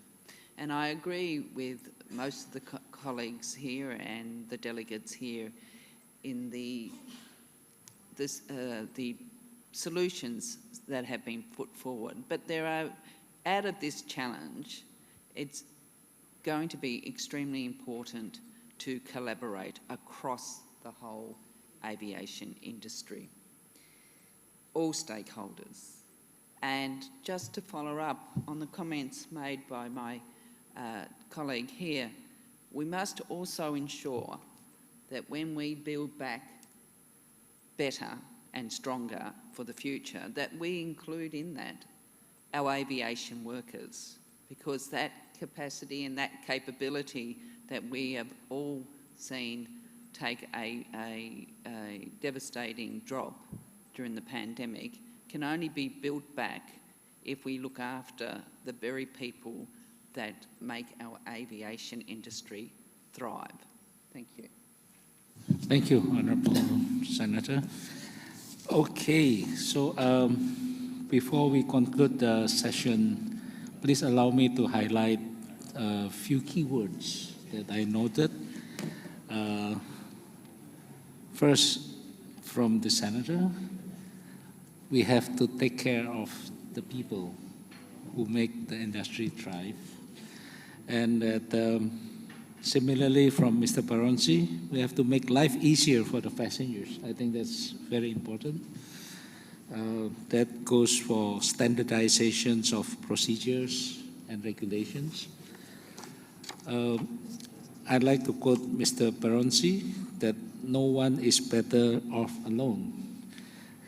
And I agree with most of the colleagues here and the delegates here in the solutions that have been put forward. But there are, out of this challenge, it's going to be extremely important to collaborate across the whole aviation industry, all stakeholders. And just to follow up on the comments made by my colleague here, we must also ensure that when we build back better and stronger for the future, that we include in that our aviation workers, because that capacity and that capability that we have all seen take a devastating drop during the pandemic can only be built back if we look after the very people that make our aviation industry thrive. Thank you. Thank you, Honourable Senator. Okay, so before we conclude the session, please allow me to highlight a few keywords that I noted. First, from the Senator, we have to take care of the people who make the industry thrive. And that, similarly, from Mr. Baronsi, we have to make life easier for the passengers. I think that's very important. That goes for standardizations of procedures and regulations. I'd like to quote Mr. Baronsi that no one is better off alone.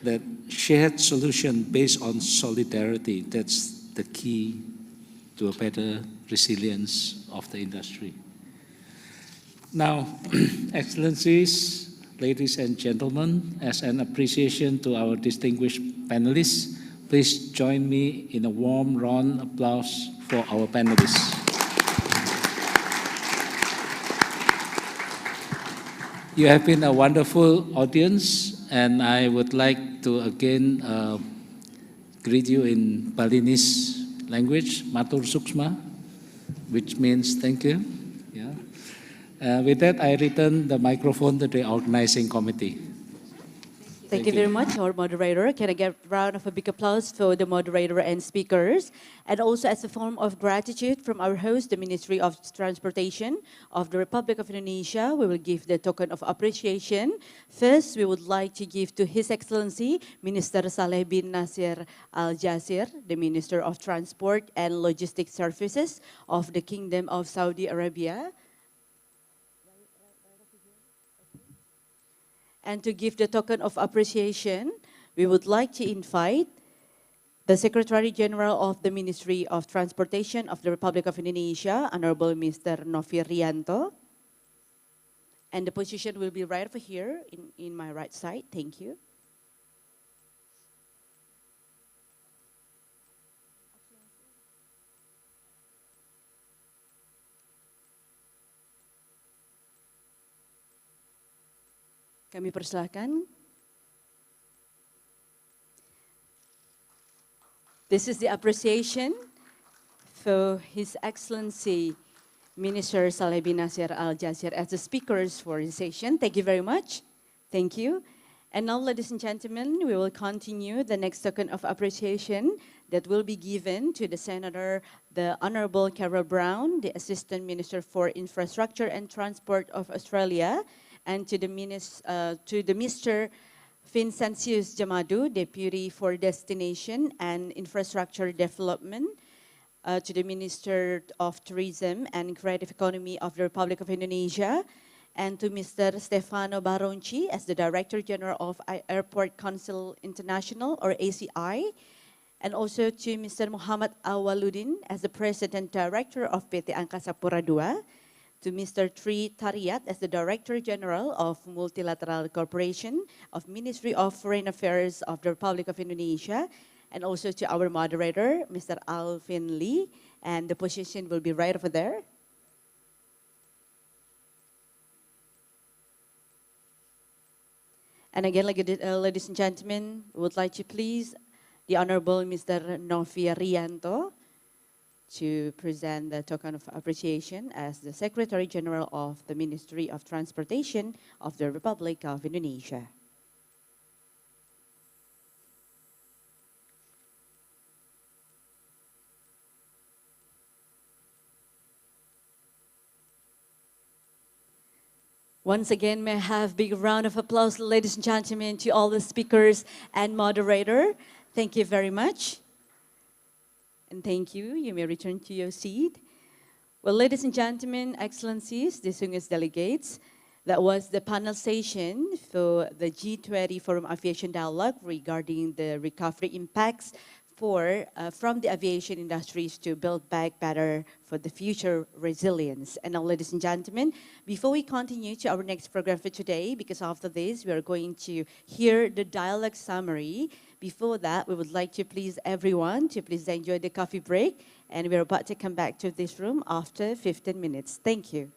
That shared solution based on solidarity, that's the key to a better resilience of the industry. Now, Excellencies, ladies and gentlemen, as an appreciation to our distinguished panelists, please join me in a warm round of applause for our panelists. You have been a wonderful audience, and I would like to again greet you in Balinese language, Matur Suksma, which means thank you. Yeah. With that, I return the microphone to the organizing committee. Thank you very much, our moderator. Can I get a round of a big applause for the moderator and speakers? And also as a form of gratitude from our host, the Ministry of Transportation of the Republic of Indonesia, we will give the token of appreciation. First, we would like to give to His Excellency, Minister Saleh bin Nasir Al-Jasir, the Minister of Transport and Logistics Services of the Kingdom of Saudi Arabia. And to give the token of appreciation, we would like to invite the Secretary General of the Ministry of Transportation of the Republic of Indonesia, Honorable Mr. Novi Rianto. And the position will be right over here in my right side. Thank you. Kami persilahkan. This is the appreciation for His Excellency Minister Saleh bin Nasir Al-Jasir as the speakers for the session. Thank you very much. Thank you. And now, ladies and gentlemen, we will continue the next token of appreciation that will be given to the Senator, the Honorable Carol Brown, the Assistant Minister for Infrastructure and Transport of Australia, and to the Mr. Vincentius Jamadu, Deputy for Destination and Infrastructure Development, to the Minister of Tourism and Creative Economy of the Republic of Indonesia, and to Mr. Stefano Baronci as the Director General of Airport Council International, or ACI, and also to Mr. Muhammad Awaludin as the President Director of PT Angkasa Pura II, to Mr. Tri Tariat as the Director General of Multilateral Corporation of Ministry of Foreign Affairs of the Republic of Indonesia, and also to our moderator, Mr. Alvin Lee, and the position will be right over there. And again, ladies and gentlemen, we would like to please the Honorable Mr. Novi Rianto to present the token of appreciation as the Secretary General of the Ministry of Transportation of the Republic of Indonesia. Once again, may I have a big round of applause, ladies and gentlemen, to all the speakers and moderator. Thank you very much. And thank you. You may return to your seat. Well, ladies and gentlemen, excellencies, distinguished delegates, that was the panel session for the G20 Forum Aviation Dialogue regarding the recovery impacts from the aviation industries to build back better for the future resilience. And now, ladies and gentlemen, before we continue to our next program for today, because after this, we are going to hear the dialogue summary. Before that, we would like to please everyone to please enjoy the coffee break, and we're about to come back to this room after 15 minutes. Thank you.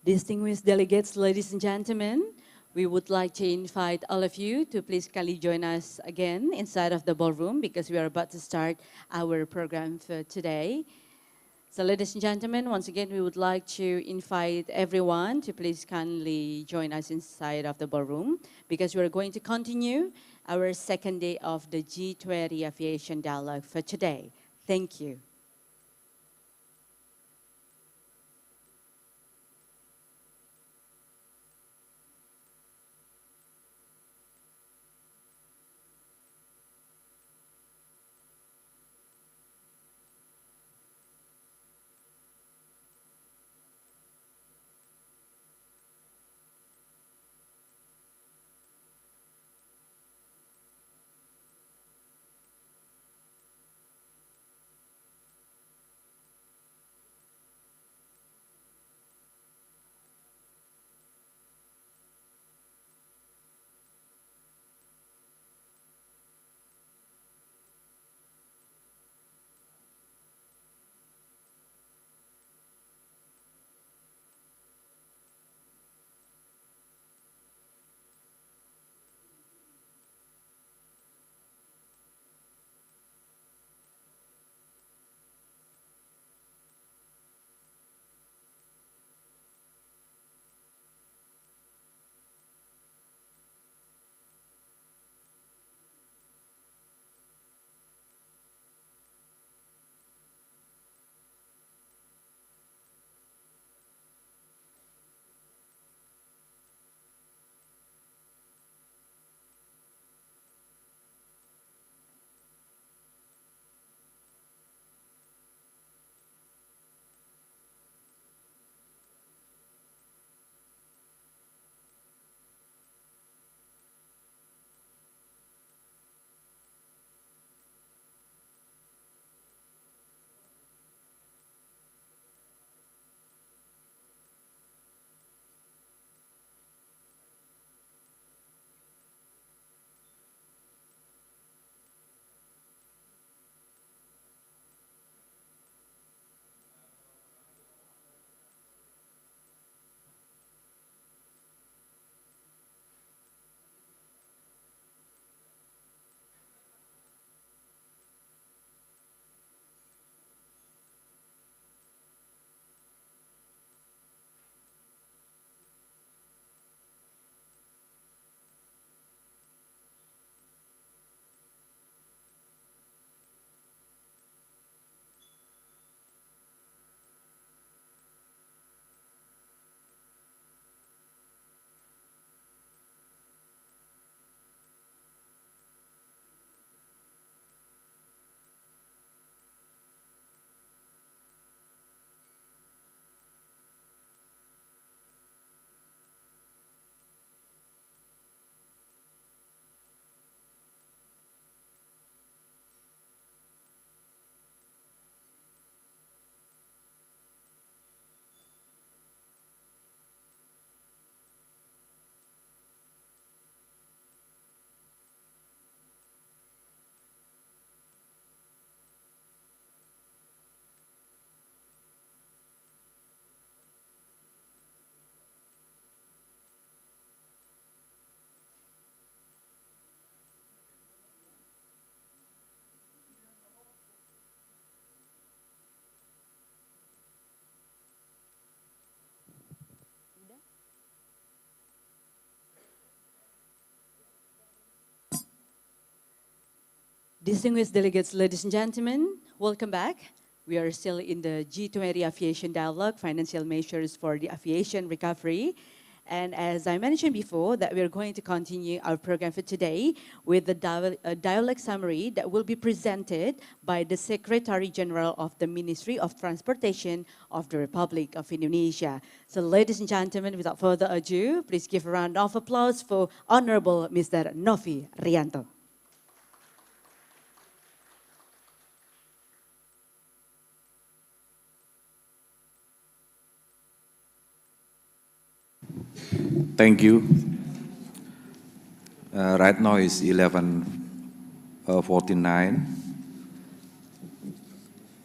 Distinguished delegates, ladies and gentlemen, we would like to invite all of you to please kindly join us again inside of the ballroom because we are about to start our program for today. So ladies and gentlemen, once again, we would like to invite everyone to please kindly join us inside of the ballroom because we're going to continue our second day of the G20 Aviation Dialogue for today. Thank you. Distinguished delegates, ladies and gentlemen, welcome back. We are still in the G20 Aviation Dialogue, Financial Measures for the Aviation Recovery. And as I mentioned before, that we are going to continue our program for today with the dialogue summary that will be presented by the Secretary General of the Ministry of Transportation of the Republic of Indonesia. So ladies and gentlemen, without further ado, please give a round of applause for Honorable Mr. Novi Rianto. Thank you. Right now is 11:49.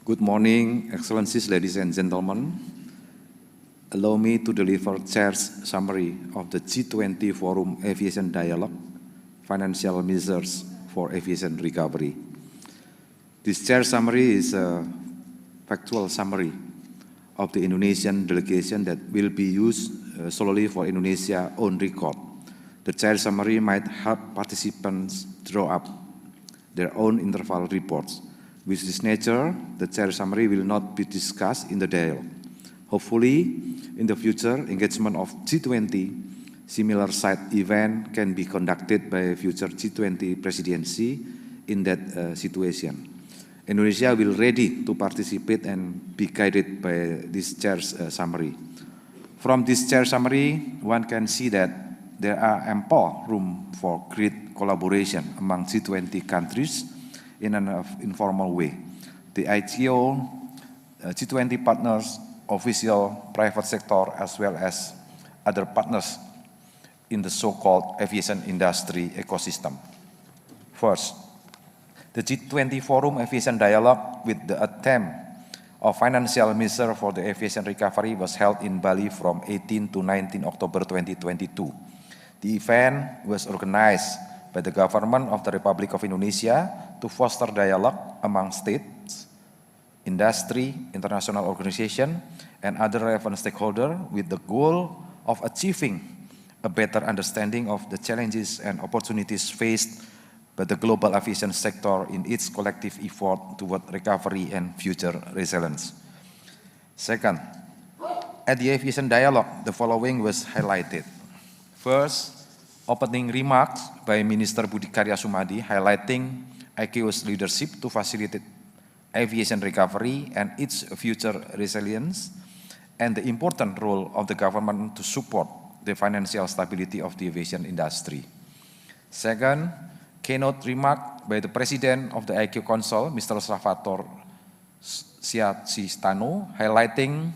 Good morning, Excellencies, ladies and gentlemen. Allow me to deliver Chair's summary of the G20 Forum Aviation Dialogue, Financial Measures for Aviation Recovery. This Chair's summary is a factual summary of the Indonesian delegation that will be used solely for Indonesia on record. The Chair's summary might help participants draw up their own interval reports. With this nature, the Chair's summary will not be discussed in the dialogue. Hopefully, in the future, engagement of G20, similar side event can be conducted by future G20 presidency in that situation. Indonesia will ready to participate and be guided by this Chair's summary. From this Chair's summary, one can see that there are ample room for great collaboration among G20 countries in an informal way. The ICO, G20 partners, official, private sector, as well as other partners in the so-called aviation industry ecosystem. First, the G20 Forum Aviation Dialogue with the attempt of financial measure for the aviation recovery was held in Bali from 18 to 19 October 2022. The event was organized by the government of the Republic of Indonesia to foster dialogue among states, industry, international organization, and other relevant stakeholders with the goal of achieving a better understanding of the challenges and opportunities faced by the global aviation sector in its collective effort toward recovery and future resilience. Second, at the aviation dialogue, the following was highlighted. First, opening remarks by Minister Budi Karya Sumadi highlighting ICAO's leadership to facilitate aviation recovery and its future resilience, and the important role of the government to support the financial stability of the aviation industry. Second, keynote remark by the President of the ICAO Council, Mr. Salvatore Siatistano, highlighting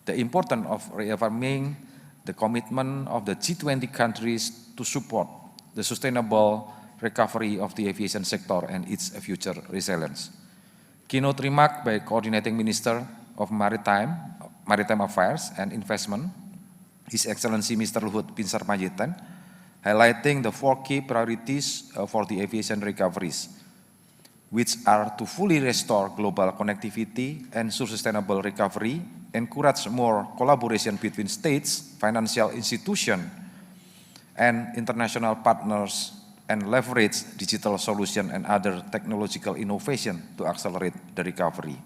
the importance of reaffirming the commitment of the G20 countries to support the sustainable recovery of the aviation sector and its future resilience. Keynote remark by Coordinating Minister of Maritime Affairs and Investment, His Excellency Mr. Luhut Binsar Panjaitan, highlighting the 4 key priorities for the aviation recoveries, which are to fully restore global connectivity, ensure sustainable recovery, encourage more collaboration between states, financial institutions, and international partners, and leverage digital solutions and other technological innovation to accelerate the recovery.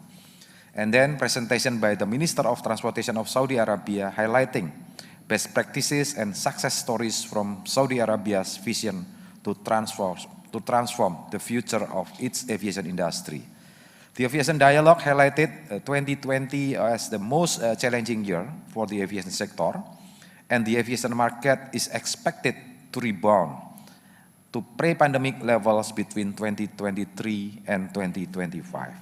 And then presentation by the Minister of Transportation of Saudi Arabia highlighting best practices and success stories from Saudi Arabia's vision to transform the future of its aviation industry. The aviation dialogue highlighted 2020 as the most challenging year for the aviation sector, and the aviation market is expected to rebound to pre-pandemic levels between 2023 and 2025.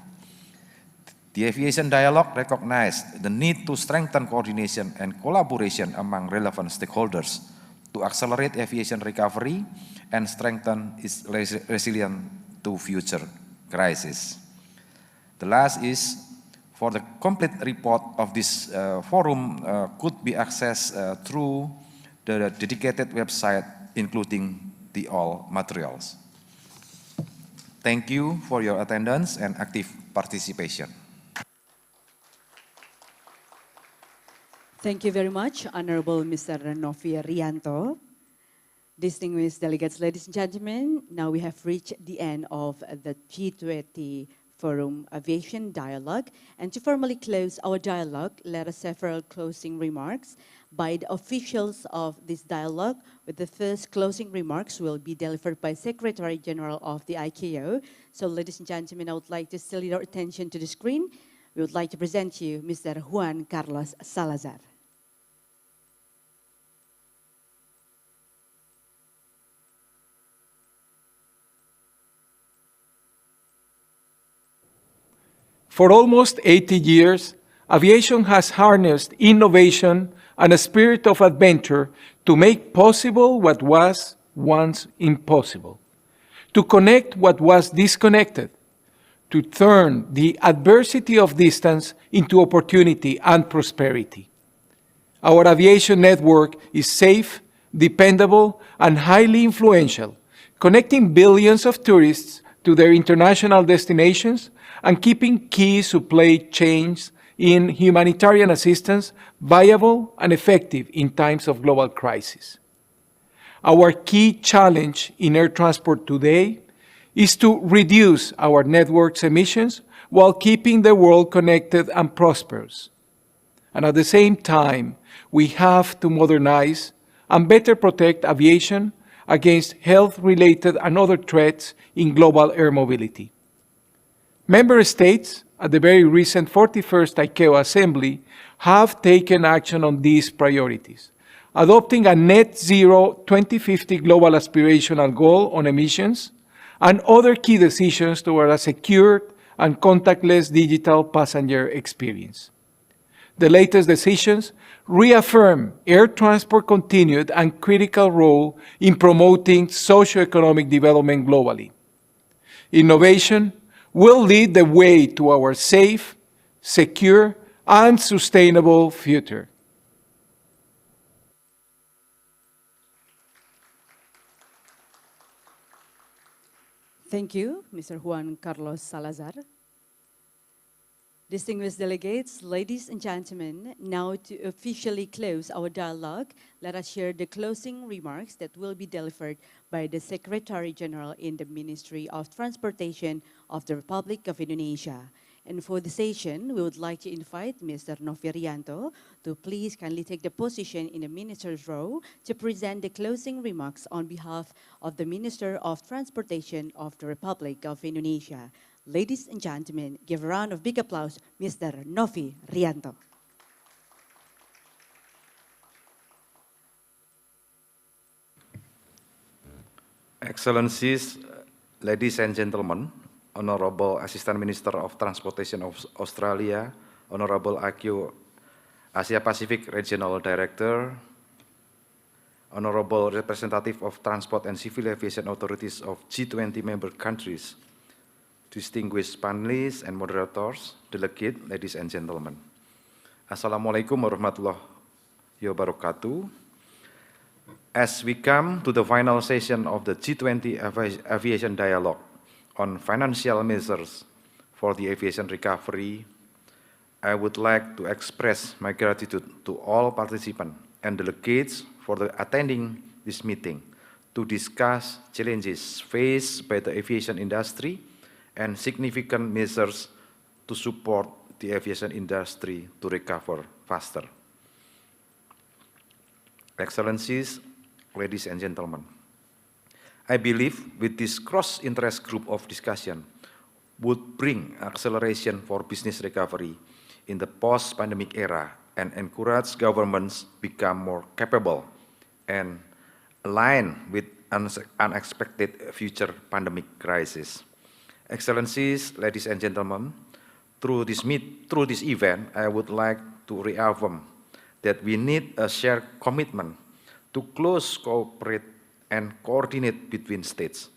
The aviation dialogue recognized the need to strengthen coordination and collaboration among relevant stakeholders to accelerate aviation recovery and strengthen its resilience to future crises. The last is, for the complete report of this forum could be accessed through the dedicated website, including the all materials. Thank you for your attendance and active participation. Thank you very much, Honorable Mr. Novi Rianto. Distinguished delegates, ladies and gentlemen, now we have reached the end of the G20 Forum Aviation Dialogue. And to formally close our dialogue, let us have several closing remarks by the officials of this dialogue, with the first closing remarks will be delivered by Secretary General of the ICAO. So ladies and gentlemen, I would like to steal your attention to the screen. We would like to present you Mr. Juan Carlos Salazar. For almost 80 years, aviation has harnessed innovation and a spirit of adventure to make possible what was once impossible, to connect what was disconnected, to turn the adversity of distance into opportunity and prosperity. Our aviation network is safe, dependable, and highly influential, connecting billions of tourists to their international destinations and keeping key supply chains in humanitarian assistance viable and effective in times of global crisis. Our key challenge in air transport today is to reduce our network's emissions while keeping the world connected and prosperous. And at the same time, we have to modernize and better protect aviation against health-related and other threats in global air mobility. Member states at the very recent 41st ICAO Assembly have taken action on these priorities, adopting a net zero 2050 global aspirational goal on emissions and other key decisions toward a secure and contactless digital passenger experience. The latest decisions reaffirm air transport's continued and critical role in promoting socioeconomic development globally. Innovation will lead the way to our safe, secure, and sustainable future. Thank you, Mr. Juan Carlos Salazar. Distinguished delegates, ladies and gentlemen, now to officially close our dialogue, let us share the closing remarks that will be delivered by the Secretary General in the Ministry of Transportation of the Republic of Indonesia. And for the session, we would like to invite Mr. Novi Rianto to please kindly take the position in the Minister's row to present the closing remarks on behalf of the Minister of Transportation of the Republic of Indonesia. Ladies and gentlemen, give a round of big applause, Mr. Novi Rianto. Excellencies, ladies and gentlemen, Honorable Assistant Minister of Transportation of Australia, Honorable AQ Asia Pacific Regional Director, Honorable Representative of Transport and Civil Aviation Authorities of G20 member countries, distinguished panelists and moderators, delegates, ladies and gentlemen. Assalamualaikum warahmatullahi wabarakatuh. As we come to the final session of the G20 Aviation Dialogue on financial measures for the aviation recovery, I would like to express my gratitude to all participants and delegates for attending this meeting to discuss challenges faced by the aviation industry and significant measures to support the aviation industry to recover faster. Excellencies, ladies and gentlemen, I believe with this cross-interest group of discussion would bring acceleration for business recovery in the post-pandemic era and encourage governments become more capable and aligned with unexpected future pandemic crisis. Excellencies, ladies and gentlemen, through this event, I would like to reaffirm that we need a shared commitment to close cooperate and coordinate between states,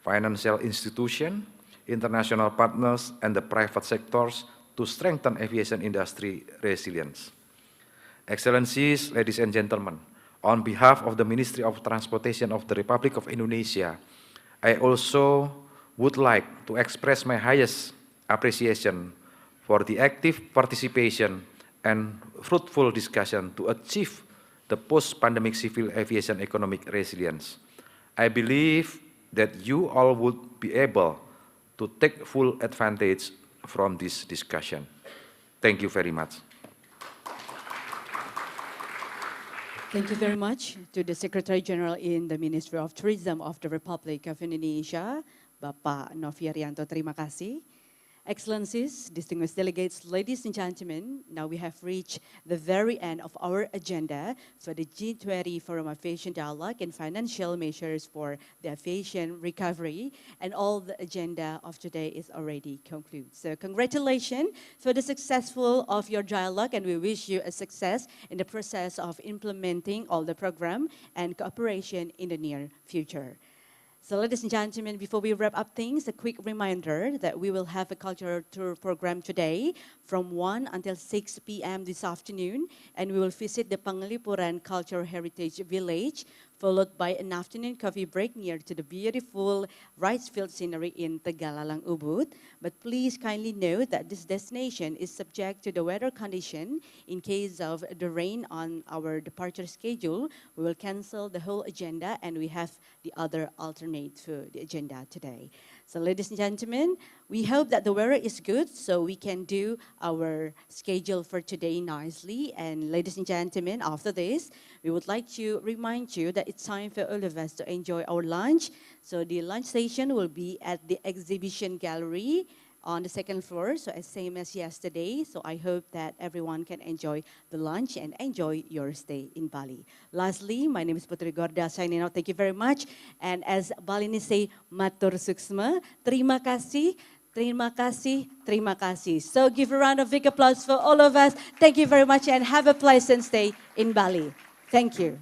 financial institutions, international partners, and the private sectors to strengthen aviation industry resilience. Excellencies, ladies and gentlemen, on behalf of the Ministry of Transportation of the Republic of Indonesia, I also would like to express my highest appreciation for the active participation and fruitful discussion to achieve the post-pandemic civil aviation economic resilience. I believe that you all would be able to take full advantage from this discussion. Thank you very much. Thank you very much to the Secretary General in the Ministry of Tourism of the Republic of Indonesia, Bapak Novi Rianto. Terima kasih. Excellencies, distinguished delegates, ladies and gentlemen, now we have reached the very end of our agenda for the G20 Forum Aviation Dialogue and Financial Measures for the Aviation Recovery, and all the agenda of today is already concluded. So congratulations for the successful of your dialogue, and we wish you a success in the process of implementing all the program and cooperation in the near future. So ladies and gentlemen, before we wrap up things, a quick reminder that we will have a cultural tour program today from 1 until 6 p.m. this afternoon, and we will visit the Panglipuran Cultural Heritage Village, followed by an afternoon coffee break near to the beautiful rice field scenery in Tegalalang, Ubud. But please kindly note that this destination is subject to the weather condition. In case of the rain on our departure schedule, we will cancel the whole agenda and we have the other alternate for the agenda today. So ladies and gentlemen, we hope that the weather is good so we can do our schedule for today nicely. And ladies and gentlemen, after this, we would like to remind you that it's time for all of us to enjoy our lunch. So the lunch station will be at the exhibition gallery on the second floor, so as same as yesterday. So I hope that everyone can enjoy the lunch and enjoy your stay in Bali. Lastly, my name is Putri Gorda signing out. Thank you very much. And as Balinese say, matur suksma, terima kasih. Terima kasih, terima kasih. So give a round of big applause for all of us. Thank you very much and have a pleasant stay in Bali. Thank you.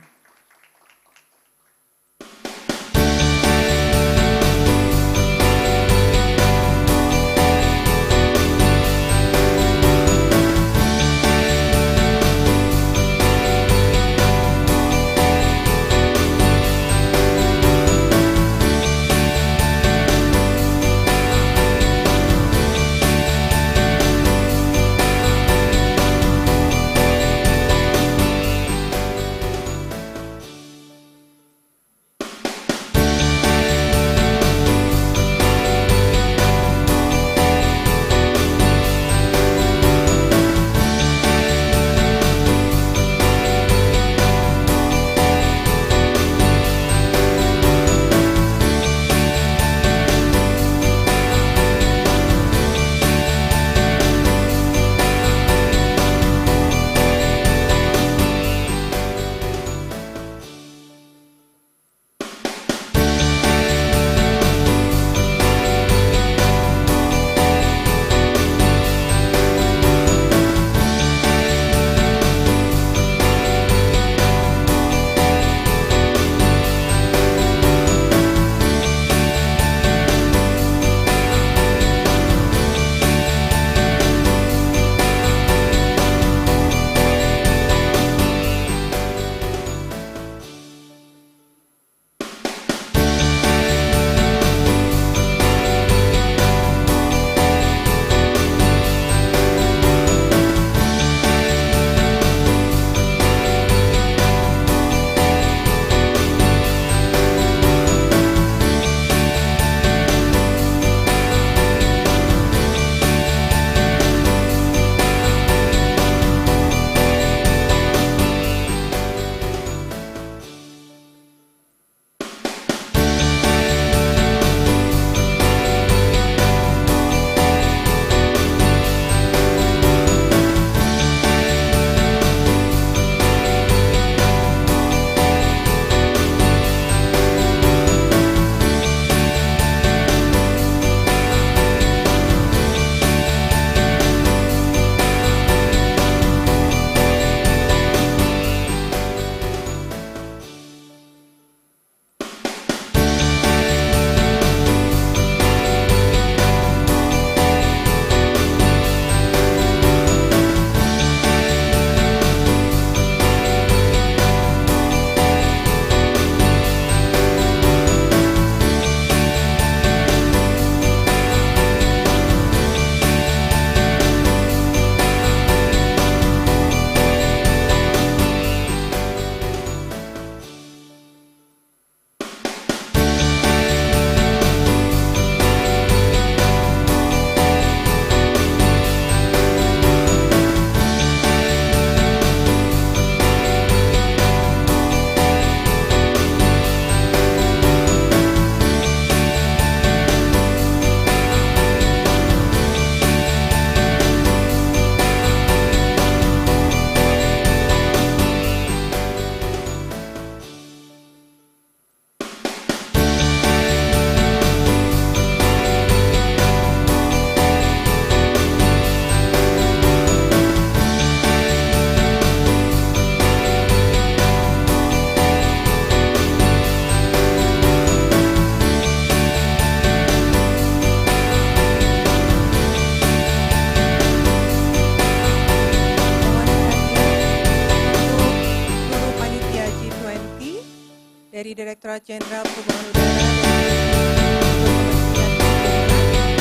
dari Direktorat Jenderal Perhubungan Udara.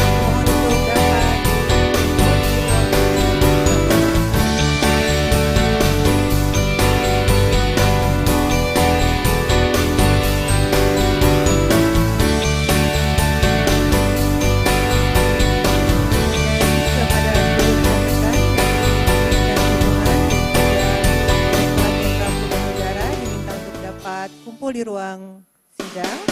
Mohon untuk dapat kumpul di ruang sidang.